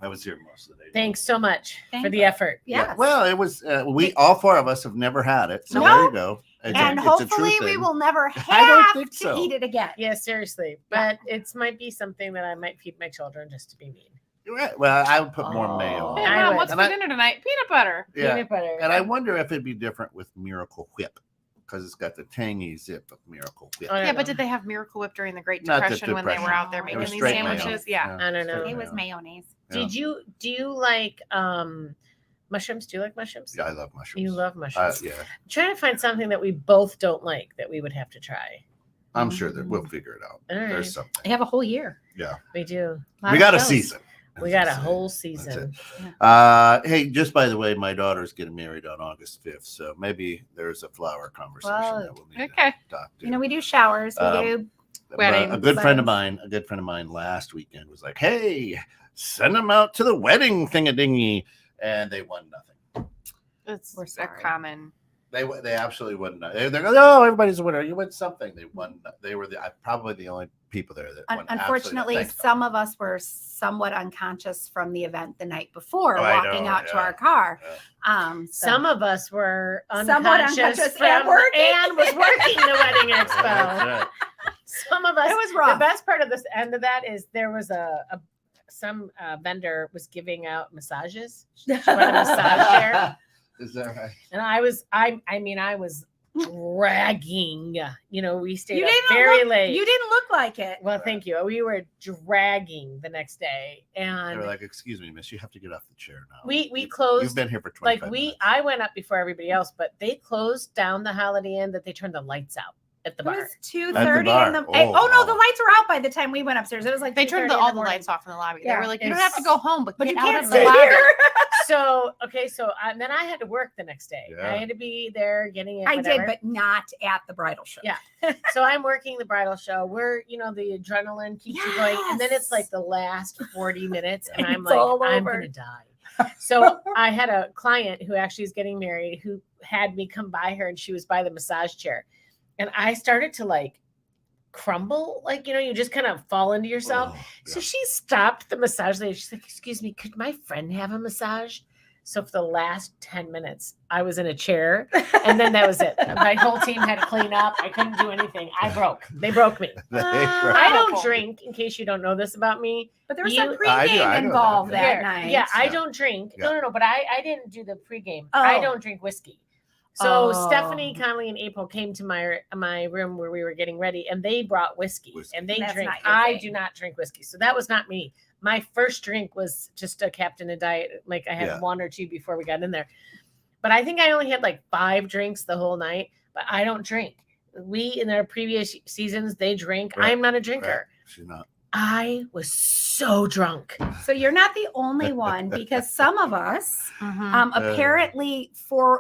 I was here most of the day. Thanks so much for the effort. Yes. Well, it was. We all four of us have never had it, so there you go. And hopefully we will never have to eat it again. Yeah, seriously. But it might be something that I might feed my children just to be mean. Right. Well, I would put more mayo. Hey, Mom, what's for dinner tonight? Peanut butter. Yeah. Peanut butter. And I wonder if it'd be different with Miracle Whip, because it's got the tangy zip of Miracle Whip. Yeah, but did they have Miracle Whip during the Great Depression when they were out there making these sandwiches? Yeah. I don't know. It was mayonnaise. Do you like mushrooms? Do you like mushrooms? Yeah, I love mushrooms. You love mushrooms. Yeah. I'm trying to find something that we both don't like that we would have to try. I'm sure that we'll figure it out. All right. There's something. They have a whole year. Yeah. We do. We got a season. We got a whole season. Hey, just by the way, my daughter's getting married on August 5th, so maybe there's a flower conversation that we'll need to talk to. You know, we do showers, we do weddings. A good friend of mine last weekend was like, "Hey, send them out to the wedding thingadingy," and they won nothing. It's a common. They absolutely won nothing. They're going, "Oh, everybody's a winner. You win something." They won. They were probably the only people there that won. Unfortunately, some of us were somewhat unconscious from the event the night before, walking out to our car. Some of us were somewhat unconscious and was working the wedding expo. Right. Some of us. It was rough. The best part of this end of that is there was some vendor was giving out massages. She wanted a massage chair. Is that right? And I was dragging. You know, we stayed up late. You didn't look like it. Well, thank you. We were dragging the next day, and they were like, "Excuse me, miss, you have to get off the chair now." We closed. You've been here for 25 minutes. I went up before everybody else, but they closed down the Holiday Inn. That they turned the lights out at the bar. It was 2:30 in the. No, the lights were out by the time we went upstairs. It was like they turned all the lights off in the lobby. Yeah. They were like, "You don't have to go home, but you get can't out of stay the lobby." here. So then I had to work the next day. Yeah. I had to be there getting it. I whatever. did, but not at the bridal show. Yeah. So I'm working the bridal show. The adrenaline keeps you going, and then it's like the last 40 minutes, and I'm like, I'm gonna die. So I had a client who actually is getting married who had me come by her, and she was by the massage chair, and I started to like crumble, you just kind of fall into yourself. So she stopped the massage lady. She's like, "Excuse me, could my friend have a massage?" So for the last 10 minutes, I was in a chair, and then that was it. My whole team had to clean up. I couldn't do anything. I broke. They broke me. I don't drink, in case you don't know this about me. But there was some pregame involved that night. Yeah, I don't drink. Yeah. No, but I didn't do the pregame. I don't drink whiskey. So Stephanie, Conley, and April came to my room where we were getting ready, and they brought whiskey. And they drink. I do not drink whiskey, so that was not me. my first drink was just a Captain of Diet. Like I had one or two before we got in there. But I think I only had like 5 drinks the whole night. But I don't drink. In their previous seasons, they drink. Right. I'm not a drinker. Right. She's not. I was so drunk. So you're not the only one, because some of us apparently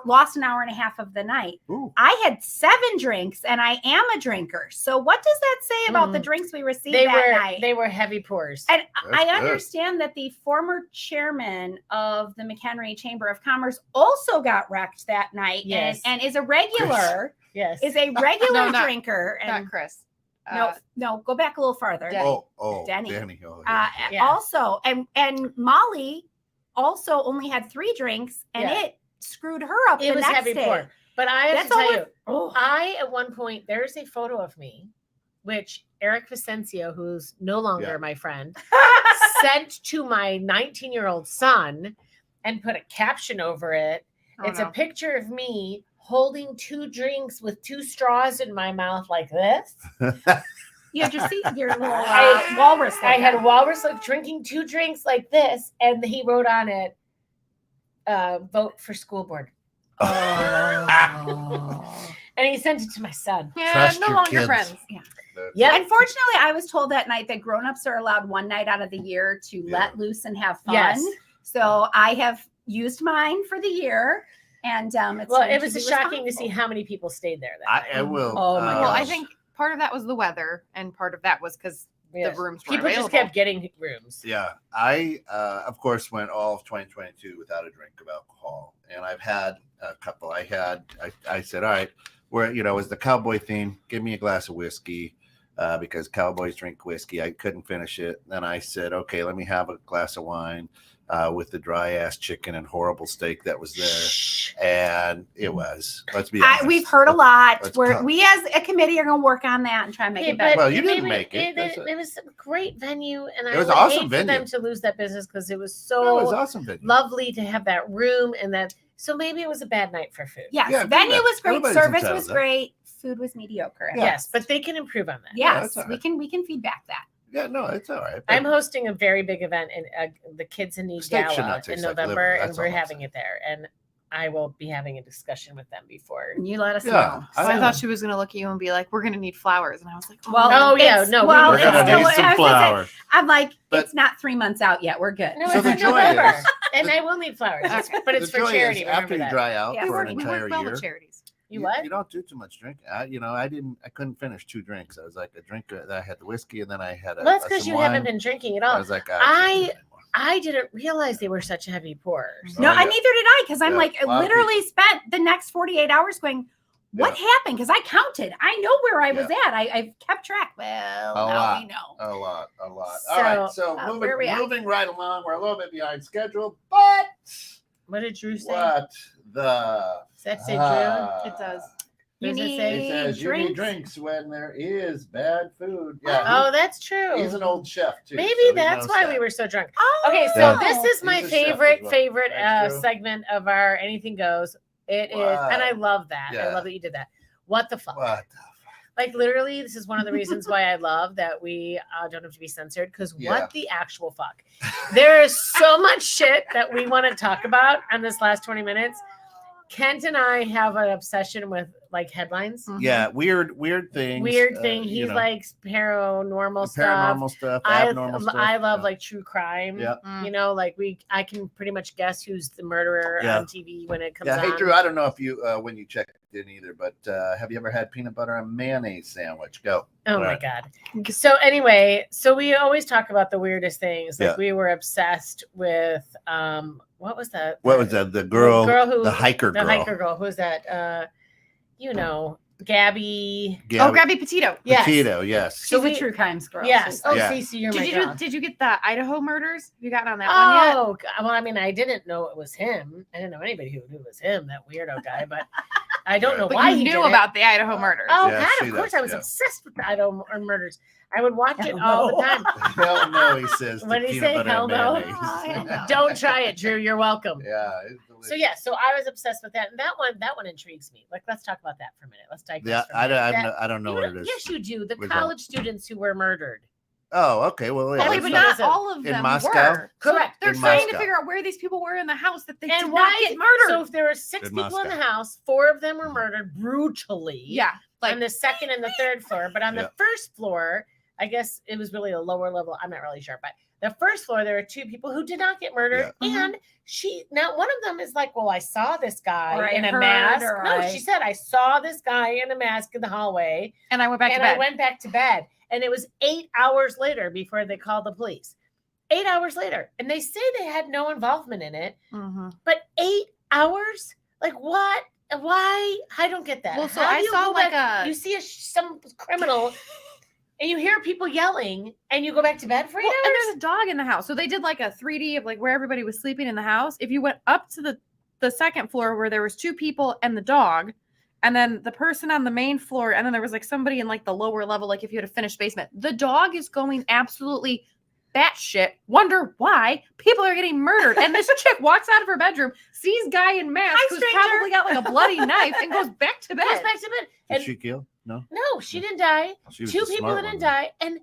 lost an hour and a half of the night. Ooh. I had 7 drinks, and I am a drinker. So what does that say about the drinks we received that night? They were heavy pours. And I understand that the former chairman of the McHenry Chamber of Commerce also got wrecked that night, and is a regular. Yes, is a regular drinker. Not Chris. No, go back a little farther. Denny. Denny. Oh, Also, and Molly also only had 3 drinks, and it screwed her up. It was next heavy day. pour. But I have to tell you, Oh. I at one point, there's a photo of me, which Eric Vicencio, who's no longer my friend, sent to my 19-year-old son and put a caption over it. It's a picture of me holding 2 drinks with 2 straws in my mouth like this. You have to see your little walrus. I had a walrus drinking 2 drinks like this, and he wrote on it, vote for school board. Oh. And he sent it to my son. Yeah, no longer friends. Yeah. Unfortunately, I was told that night that grown-ups are allowed 1 night out of the year to let loose and have fun. Yes. So I have used mine for the year. And it was shocking to see how many people stayed there. I will. Oh my Well, gosh. I think part of that was the weather, and part of that was because the rooms were people available. just kept getting rooms. Yeah, I of course went all of 2022 without a drink of alcohol, and I've had a couple. I said, all right, it was the cowboy theme. Give me a glass of whiskey. Because cowboys drink whiskey. I couldn't finish it. Then I said, okay, let me have a glass of wine with the dry ass chicken and horrible steak that was there. And it was, let's be honest. We've heard a lot. We as a committee are going to work on that and try and make it better. Well, you didn't make it. It was a great venue. And it was I would awesome hate venue. for them to lose that business because it was It was so awesome venue. lovely to have that room and that. So maybe it was a bad night for food. Yes, Yeah, venue was great. everybody's Service entitled was to that. great. Food was mediocre. Yes, but they can improve on that. Yes, that's all we can feedback that. Yeah, no, it's all right. I'm hosting a very big event in the Kids in Need Steak should Gala not in taste like November, liver. and That's we're all I'm having saying. it there. And I will be having a discussion with them before. You let us Yeah, know. So I thought she was going to look at you and be like, we're going to need flowers. And I was like, Well, we're We're it's gonna still- need I some was gonna say, flour. I'm like, But- it's not 3 months out yet. We're good. No, So it's the in joy November, is- and I will need flowers, but it's The for joy charity. is, after Remember you that. dry out Yeah. for an we entire work well year, with charities. You what? You don't do too much drinking. I couldn't finish 2 drinks. I was like a drinker. I had the whiskey, and then I had Well, that's because some you wine. haven't been drinking at I all. was like, I didn't realize they were such heavy pours. No, Oh, yeah. neither did I, because I'm Yeah, like, a I lot of literally spent the next 48 hours going, what happened? Because I counted. I know where I was at. I kept track. Well, now we know. A lot. So, All right, so where are we at? moving right along. We're a little bit behind schedule, but What did Drew say? what the? Does that say Drew? It does. You Does it need say- It says you need drinks when there is bad food. Yeah, Oh, that's true. he's an old chef too. Maybe so he that's knows why that. we were so drunk. Oh, Okay, so Yeah. this is my He's a chef as well. favorite Thanks, Drew. segment of our Anything Goes. It is, and I love that. I Yeah. love that you did that. What the fuck? What the Like literally, this is one of the reasons why I love that we don't have to be censored. Because Yeah. what the actual fuck? There is so much shit that we want to talk about on this last 20 minutes. Kent and I have an obsession with like headlines. Yeah, weird things. Weird thing. He you know, likes paranormal stuff. paranormal stuff, abnormal stuff. I love yeah. like true crime. Yeah. You know, like I can pretty much guess who's the murderer Yeah. on TV when it comes Yeah, on. hey Drew, I don't know if you when you checked in either, but have you ever had peanut butter and mayonnaise sandwich? Go. Oh All my right. God. So anyway, so we always talk about the weirdest things. Like Yeah. we were obsessed with what was that? What was that? The girl, who the hiker girl. The hiker girl. Who's that? Gabby. Oh, Gabby Petito. Yes. Petito, yes. She's So a we- true crimes girl. Yes. Oh, Yeah. Cece, you're my Did girl. you get the Idaho murders? Have you gotten on that one yet? Oh, well, I mean, I didn't know it was him. I didn't know anybody who knew it was him, that weirdo guy, but I don't know But why you he knew did it. about the Idaho murders. Oh, Yeah, God, she of course. does, I was yeah. obsessed with the Idaho murders. I would watch it Hell all no. the time. Hell no, he says. to What did he peanut say? butter Hell and no? mayonnaise. Don't try it, Drew. You're welcome. Yeah. It's delicious. So yeah, so I was obsessed with that, and that one intrigues me. Like, let's talk about that for a minute. Let's digress. Yeah, for a minute. I don't know You what it is. Yes, you do. The What's that? college students who were murdered. Oh, okay. Well, yeah. Okay, but not all of them were. Correct. They're In trying Moscow. to figure out where these people were in the house that they and did why not get murdered. So if there were 6 In people in the Moscow. house, 4 of them were murdered brutally. Yeah. On the second and the third floor. But on the first floor, I guess it was really a lower level. I'm not really sure. But the first floor, there are 2 people who did not get murdered. Yeah. And now one of them is like, well, I saw this guy in a mask. No, she said, I saw this guy in a mask in the hallway. And I went back to bed. I went back to bed. And it was 8 hours later before they called the police. 8 hours later. And they say they had no involvement in it. Mm-hmm. But 8 hours? Like what? Why? I don't get that. Well, so I saw you see some criminal and you hear people yelling and you go back to bed for 8 hours? And there's a dog in the house. So they did like a 3D of like where everybody was sleeping in the house. If you went up to the second floor where there was 2 people and the dog, and then the person on the main floor, and then there was like somebody in like the lower level, like if you had a finished basement, the dog is going absolutely batshit. Wonder why people are getting murdered. And this chick walks out of her bedroom, sees guy in mask who's probably got like a bloody knife, and goes back to bed. And did she kill? No. No, she didn't die. 2 people didn't die, and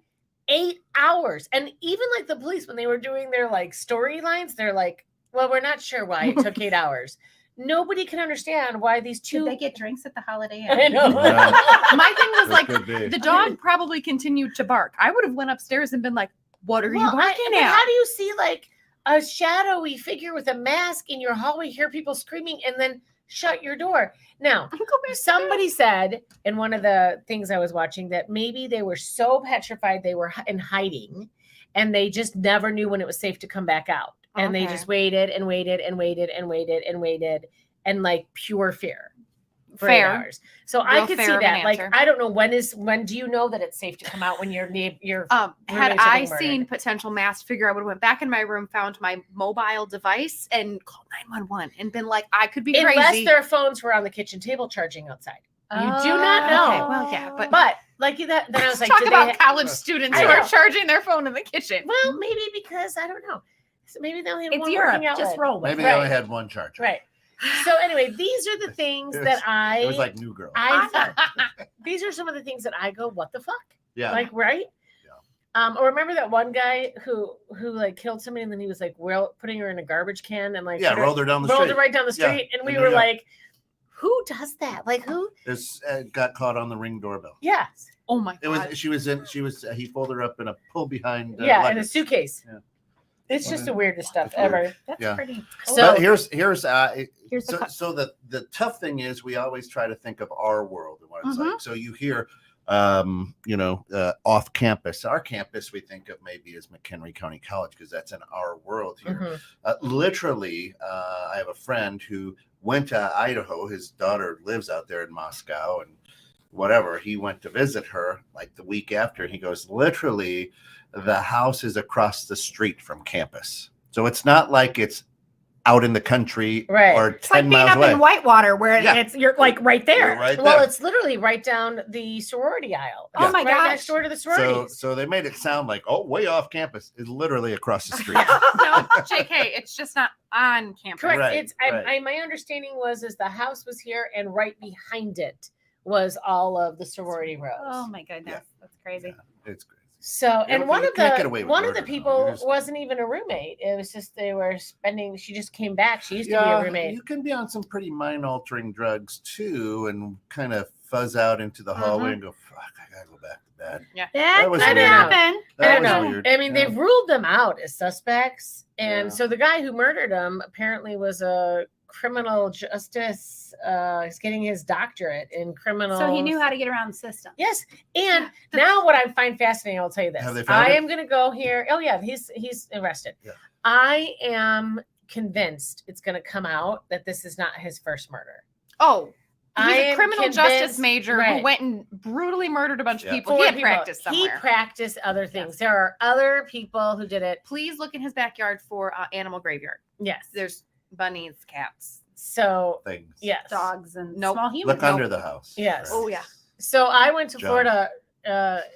8 hours. And even like the police, when they were doing their like storylines, they're like, "Well, we're not sure why it took 8 hours." Nobody can understand why these 2. Did they get drinks at the Holiday Inn? I know. My thing was like the dog probably continued to bark. I would have went upstairs and been like, "What are you barking at?" How do you see like a shadowy figure with a mask in your hallway, hear people screaming, and then shut your door? Now, somebody said in one of the things I was watching that maybe they were so petrified they were in hiding, and they just never knew when it was safe to come back out. And they just waited and waited and waited and waited and waited, and like pure fear for 8 hours. So I could see that. Like, I don't know when do you know that it's safe to come out when you're had I seen potential mass figure, I would have went back in my room, found my mobile device, and called 911 and been like, I could be crazy. Unless their phones were on the kitchen table charging outside. You do not know. Okay, well, yeah, but like that. Then I was like, talk about college students who are charging their phone in the kitchen. Well, maybe because I don't know. So maybe they only have one Europe. working outlet. Just roll with Maybe they only had one charger. Right. So anyway, these are the things that It was like New Girl. These are some of the things that I go, what the fuck? Yeah. Like, right? Yeah. Or remember that one guy who like killed somebody and then he was like, putting her in a garbage can and like rolled her down the street. Rolled her right down the street, and we were like, who does that? Like who? This got caught on the Ring doorbell. Yes. Oh my God. He folded her up in a pull behind. In a suitcase. Yeah. It's just the weirdest stuff ever. That's pretty cool. So here's the tough thing is we always try to think of our world and what it's like. So you hear off campus. Our campus we think of maybe as McHenry County College because that's in our world here. Literally, I have a friend who went to Idaho. His daughter lives out there in Moscow and whatever. He went to visit her like the week after. He goes, literally, the house is across the street from campus. So it's not like it's out in the country or it's 10 like being miles up away. In Whitewater where you're like right there. Well, it's literally right down the sorority aisle. Oh my gosh. Next door to the sororities. So they made it sound like, way off campus is literally across the street. No, JK, it's just not on campus. Correct. Right, my understanding was the house was here and right behind it was all of the sorority rows. Oh my goodness. That's crazy. Yeah, it's crazy. So, and one of the people just wasn't even a roommate. It was just she just came back. She used to be a roommate. You can be on some pretty mind-altering drugs too and kind of fuzz out into the hallway and go, fuck, I gotta go back to bed. Yeah. That was could weird. happen. I don't know. Weird. I mean, they've ruled them out as suspects. And so the guy who murdered him apparently was a criminal justice. He's getting his doctorate in criminal. So he knew how to get around the system. Yes. And now what I find fascinating, I'll tell you this. Have they found I him? am going to go here. Oh yeah, he's arrested. Yeah. I am convinced it's going to come out that this is not his first murder. Oh, he's a criminal justice major who went and brutally murdered a bunch of people. He had practiced somewhere. He practiced other things. Yes. There are other people who did it. Please look in his backyard for animal graveyard. Yes. There's bunnies, cats. So things. Yes. Dogs and small humans. Look under the house. Yes. Oh yeah. So I went to Florida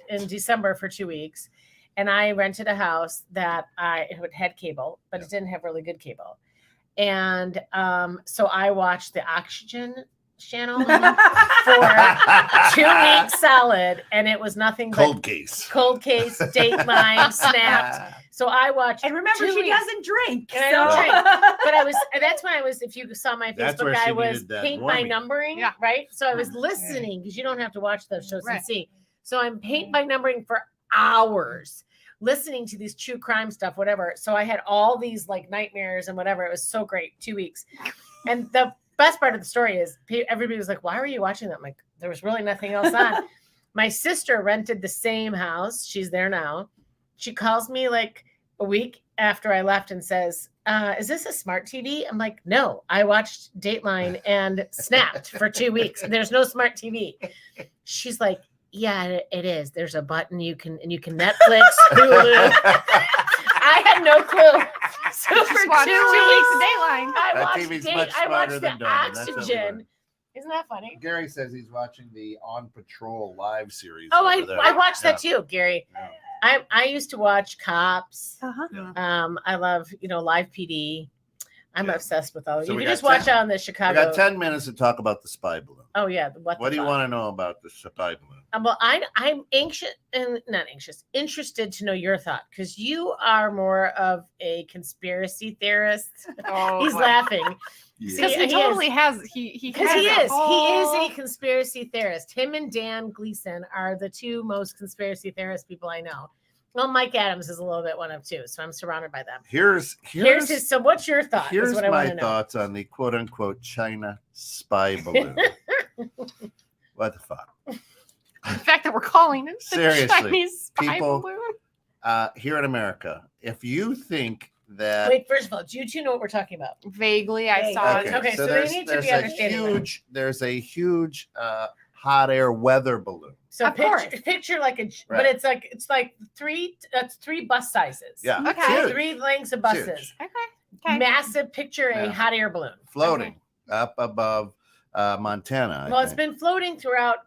in December for 2 weeks, and I rented a house that it had cable, but it didn't have really good cable. And so I watched the oxygen channel for 2 weeks solid, and it was nothing but Cold case, Dateline, Snapped. So I watched. And remember, she doesn't drink. And I don't drink. But that's when I was. If you saw my Facebook, I was paint by numbering, right? So I was listening because you don't have to watch those shows and see. So I'm paint by numbering for hours, listening to these true crime stuff, whatever. So I had all these like nightmares and whatever. It was so great. 2 weeks, and the best part of the story is everybody was like, "Why were you watching that?" I'm like, there was really nothing else on. My sister rented the same house. She's there now. She calls me like a week after I left and says, is this a smart TV? I'm like, no, I watched Dateline and Snapped for 2 weeks. There's no smart TV. She's like, yeah, it is. There's a button you can Netflix, Hulu. I had no clue. So for 2 weeks of Dateline, I watched the Oxygen. Isn't that funny? Gary says he's watching the On Patrol live series. Oh, I watched that too, Gary. Yeah. I used to watch Cops. I love, Live PD. I'm obsessed with all. So you can just watch on the Chicago. We got 10 minutes to talk about the spy balloon. Oh yeah, what do you want to know about the spy balloon? Well, I'm interested to know your thought because you are more of a conspiracy theorist. He's laughing. Because he totally has. He is a conspiracy theorist. Him and Dan Gleason are the two most conspiracy theorist people I know. Well, Mike Adams is a little bit one of two, so I'm surrounded by them. Here's his. So, what's your thought? Here's what I my thoughts on the quote unquote China spy balloon. What the fuck? The fact that we're calling it seriously, Chinese spy people balloon. Here in America, if you think that first of all, do you two know what we're talking about? Vaguely, I saw it. Okay, so they need to be understanding. There's a huge hot air weather balloon. So picture like but it's like three bus sizes. Yeah. Okay. 3 lengths of buses. Okay. Massive picture a hot air balloon floating up above Montana. Well, it's been floating throughout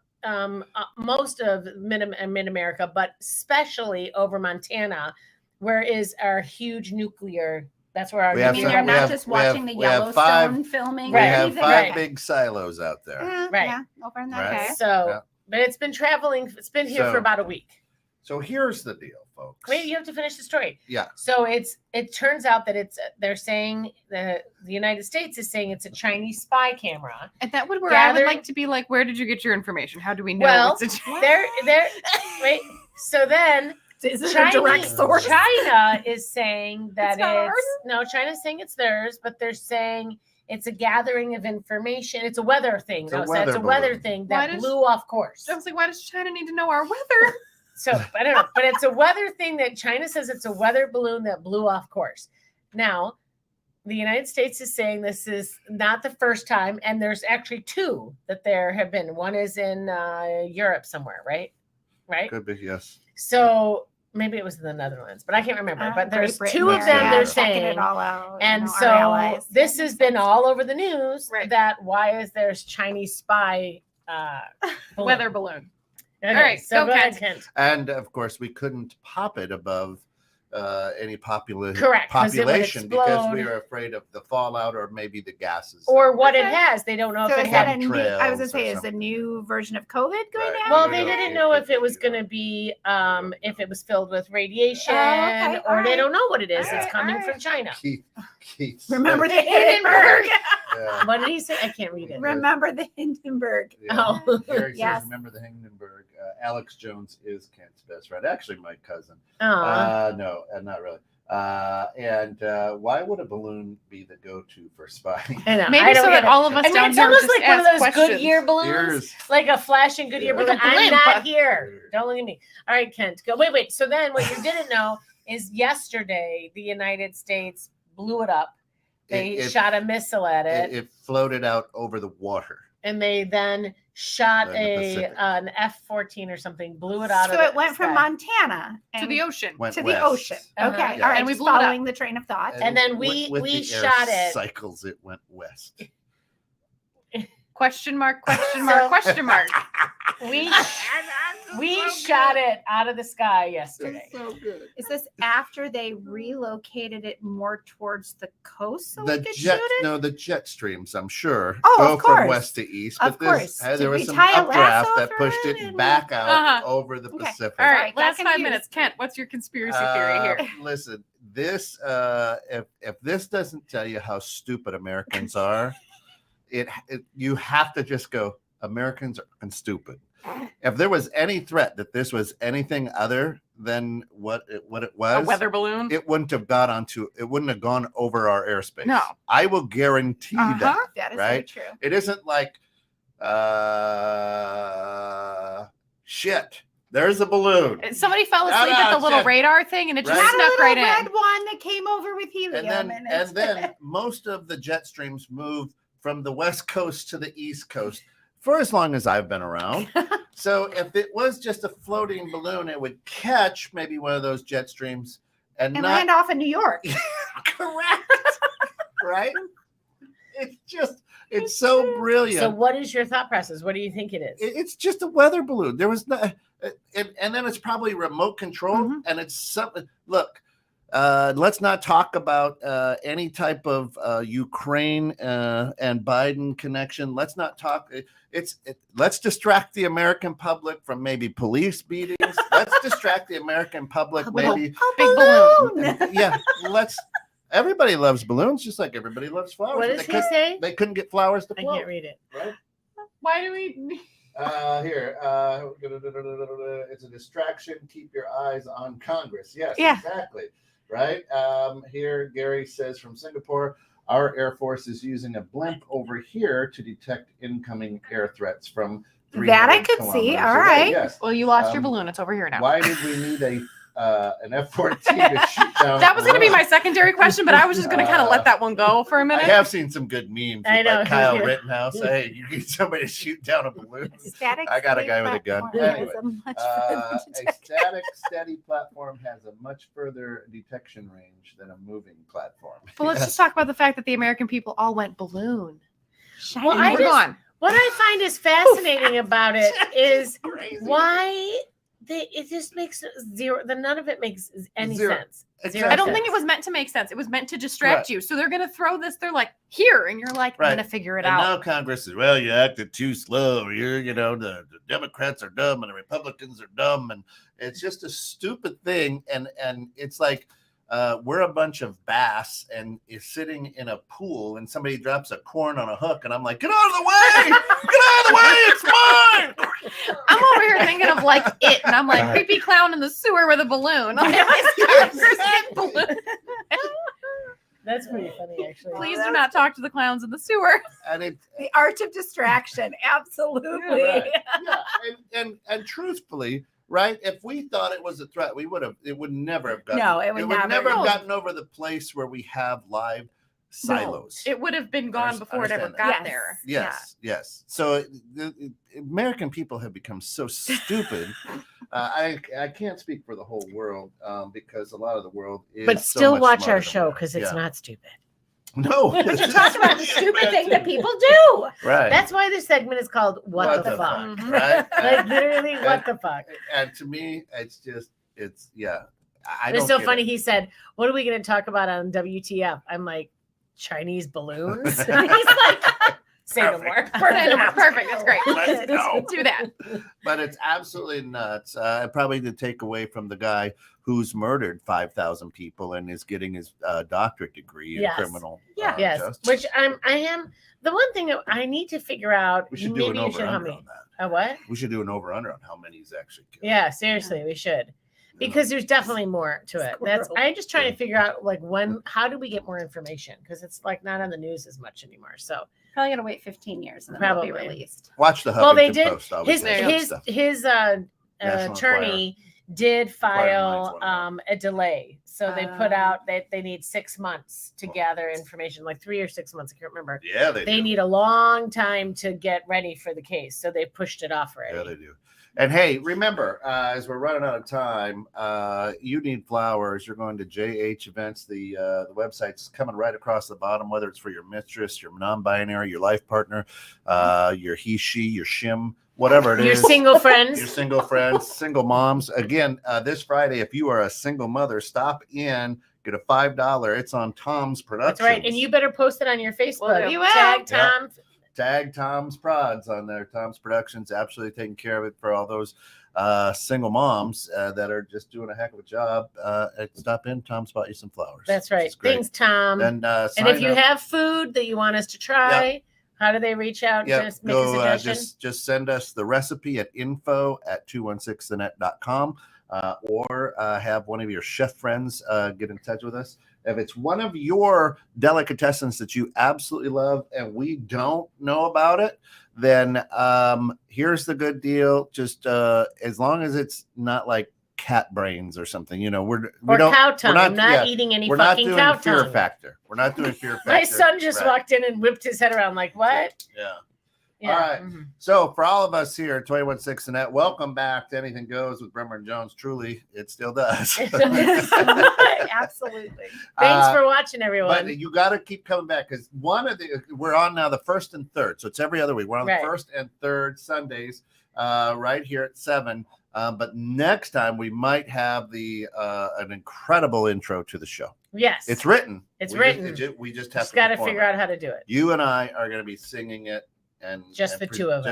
most of mid-America, but especially over Montana, where is our huge nuclear. That's where our. You're not just watching the Yellowstone filming. We have 5 big silos out there. Yeah, over in that. Okay. So, but it's been traveling. It's been here for about a week. So here's the deal, folks. Wait, you have to finish the story. Yeah. So it turns out that they're saying the United States is saying it's a Chinese spy camera. And that would where I would like to be like, where did you get your information? How do we know? Well, they're wait. So then. Is it a direct source? China is saying that China's saying it's theirs, but they're saying it's a gathering of information. It's a weather thing. It's a weather thing that blew off course. I was like, why does China need to know our weather? So I don't know, but it's a weather thing that China says it's a weather balloon that blew off course. Now, the United States is saying this is not the first time, and there's actually 2 that there have been. One is in Europe somewhere, right? Right? Could be, yes. So maybe it was in the Netherlands, but I can't remember. But there's 2 of them they're saying it all out. And so this has been all over the news that why is there's Chinese spy weather balloon. Okay, all right, so go ahead, Kent. And of course, we couldn't pop it above any population because we are afraid of the fallout or maybe the gases or what it has. They don't know if it had I was gonna say, is a new version of COVID going to happen? Well, they didn't know if it was going to be if it was filled with radiation or they don't know what it is. It's coming from China. Keith. Remember the Hindenburg? What did he say? I can't read it. Remember the Hindenburg? Yeah. Gary says, remember the Hindenburg. Alex Jones is Kent's best friend. Actually, my cousin. No, not really. And why would a balloon be the go-to for spying? Maybe so that all of us down it's here almost just like one of those questions. Goodyear balloons, like a flashing Goodyear balloon. I'm not here. Don't look at me. All right, Kent, go. Wait. So then, what you didn't know is yesterday the United States blew it up. They shot a missile at it. It floated out over the water. And they then shot an F-14 or something, blew it out. So it went from Montana to the ocean. To the ocean. Okay, all right. And we blew following the train of thought. And then we with the shot air it. Cycles. It went west. Question mark, question mark, question mark. We shot it out of the sky yesterday. So good. Is this after they relocated it more towards the coast so we The could jet, shoot it? no, the jet streams, I'm sure, Oh, go of from course. west to east. Of But course. there Did was we some tie a updraft lasso that through pushed it it and- back out Uh-huh. over the Okay. Pacific. All right, Sorry, got last 5 confused. minutes. Kent, what's your conspiracy theory here? Listen, this if this doesn't tell you how stupid Americans are, it you have to just go, Americans are fucking stupid. If there was any threat that this was anything other than what it A was, weather balloon? it wouldn't have gone over our airspace. No. I will guarantee that. That is very Right? true. It isn't like shit. There's a balloon. Somebody fell No, asleep no, at the it's little just- radar thing and it just Right. Not a snuck little right red in. one that came over with helium. And then most of the jet streams move from the west coast to the east coast for as long as I've been around. So if it was just a floating balloon, it would catch maybe one of those jet streams and not land off in New York. correct. Right? It's so brilliant. So what is your thought process? What do you think it is? It's just a weather balloon. There was no, and then it's probably remote controlled, and it's something. Look, let's not talk about any type of Ukraine and Biden connection. Let's not talk. Let's distract the American public from maybe police beatings. Let's distract the American public maybe. Big balloon. Yeah, let's. Everybody loves balloons, just like everybody loves flowers. What does he say? They couldn't get flowers to I float. can't read it. Right? Why do we? Here, it's a distraction. Keep your eyes on Congress. Yes, Yeah. exactly. Right. Here, Gary says from Singapore, our Air Force is using a blimp over here to detect incoming air threats from 300 That I could see. kilometers All away. right. Yes. Well, you lost your balloon. It's over here now. Why did we need an F-14 to shoot down? That was going to be balloons? my secondary question, but I was just going to kind of let that one go for a I minute. have seen some good memes. I With know. like Kyle Rittenhouse. Hey, you need somebody to shoot down a balloon. Static I got a guy with a gun. platform Anyway, is a much a further static, steady platform has a much further detection range than a moving platform. Well, let's just talk about the fact that the American people all went balloon. shiny. Well, I We're just- gone. What I find is fascinating about it is Crazy. why it just makes zero. None of it makes any Zero. sense. Exactly. Zero I don't think sense. it was meant to make sense. It was meant to distract Right. you. So they're going to throw this. They're like, here. And you're like, I'm Right. going to figure it And out. now Congress is, well, you acted too slow. The Democrats are dumb and the Republicans are dumb. And it's just a stupid thing. And it's like we're a bunch of bass and is sitting in a pool and somebody drops a corn on a hook. And I'm like, get out of the way. Get out of the way. It's mine. I'm over here thinking of like it. And I'm like, Right. creepy clown in the sewer with a balloon. Like, balloon. That's pretty funny, actually. Please do not talk to the clowns in the sewer. And it, The art of distraction. Absolutely. Yeah, right. Yeah, and truthfully, right? If we thought it was a threat, it would never have gotten. No, it would never. have gotten over the place where we have live silos. It would have been gone before it ever Understand got that. there. Yes. So American people have become so stupid. I can't speak for the whole world because a lot of the world is. But so still much watch smarter our than show we are. because it's Yeah. not stupid. No. But you're talking about the stupid thing that people do. Right. That's why this segment is called "What, the, Fuck." Mhm. Right. Like literally, what the fuck? And to me, it's yeah. I It's don't so get funny. it. He said, "What are we going to talk about on WTF?" I'm like, Chinese balloons. He's like, say no more. Perfect. That's great. Let's go. Do that. But it's absolutely nuts. Probably to take away from the guy who's murdered 5,000 people and is getting his doctorate degree in Yes. criminal Yes, justice. which I am. The one thing that I need to figure out. We should do an maybe you should help over-under me. on that. A what? We should do an over-under on how many he's actually killed. Yeah, seriously, we should. Because there's definitely more to it. I'm just trying to figure out like how do we get more information? Because it's like not on the news as much anymore. So Probably gonna wait 15 years and then it'll be Probably. released. Watch the Huffington well, they did. Post. Always His has good his stuff. his National attorney did file Inquirer Minds a delay. So they put out that they need 6 months to gather information, like 3 or 6 months. I can't remember. Yeah, they They do. need a long time to get ready for the case, so they pushed it off already. Yeah, they do. And hey, remember, as we're running out of time, you need flowers. You're going to JH Events. The website's coming right across the bottom, whether it's for your mistress, your non-binary, your life partner, your he, she, your shim, whatever it is. Your single friends. Your single friends, single moms. Again, this Friday, if you are a single mother, stop in, get a $5. It's on Tom's Productions. That's right. And you better post it on your Facebook. Well, you will. Tag Tom. Yep. Tag Tom's Prods on there. Tom's Productions, absolutely taking care of it for all those single moms that are just doing a heck of a job. Stop in. Tom's bought you some flowers. That's right. Thanks, Tom. And if you have food that you want us to try, how do they reach out? Just make a suggestion. Just send us the recipe at info@216thenet.com or have one of your chef friends get in touch with us. If it's one of your delicatessens that you absolutely love and we don't know about it, then here's the good deal. Just as long as it's not like cat brains or something, we don't cow tongue. I'm not eating any fucking cow tongue. Fear Factor. We're not doing Fear Factor. My son just walked in and whipped his head around like, what? Yeah. All right. Mm-hmm. So for all of us here at 216 the Net, welcome back to Anything Goes with Bremer and Jones. Truly, it still does. Absolutely. Thanks for watching, everyone. But you got to keep coming back because we're on now the first and third. So it's every other week. We're on the first and third Sundays right here at 7. But next time we might have an incredible intro to the show. Yes. It's written. We just got to figure out how to do it. You and I are going to be singing it. And just the two of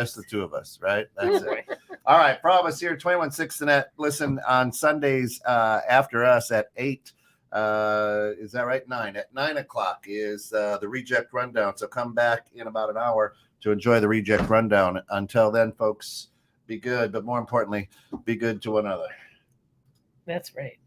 us, right? That's it. All right, for all of us here, 216 the Net. Listen on Sundays after us at 8. Is that right? 9 at 9 o'clock is the Reject Rundown. So come back in about an hour to enjoy the Reject Rundown. Until then, folks, be good, but more importantly, be good to one another. That's right.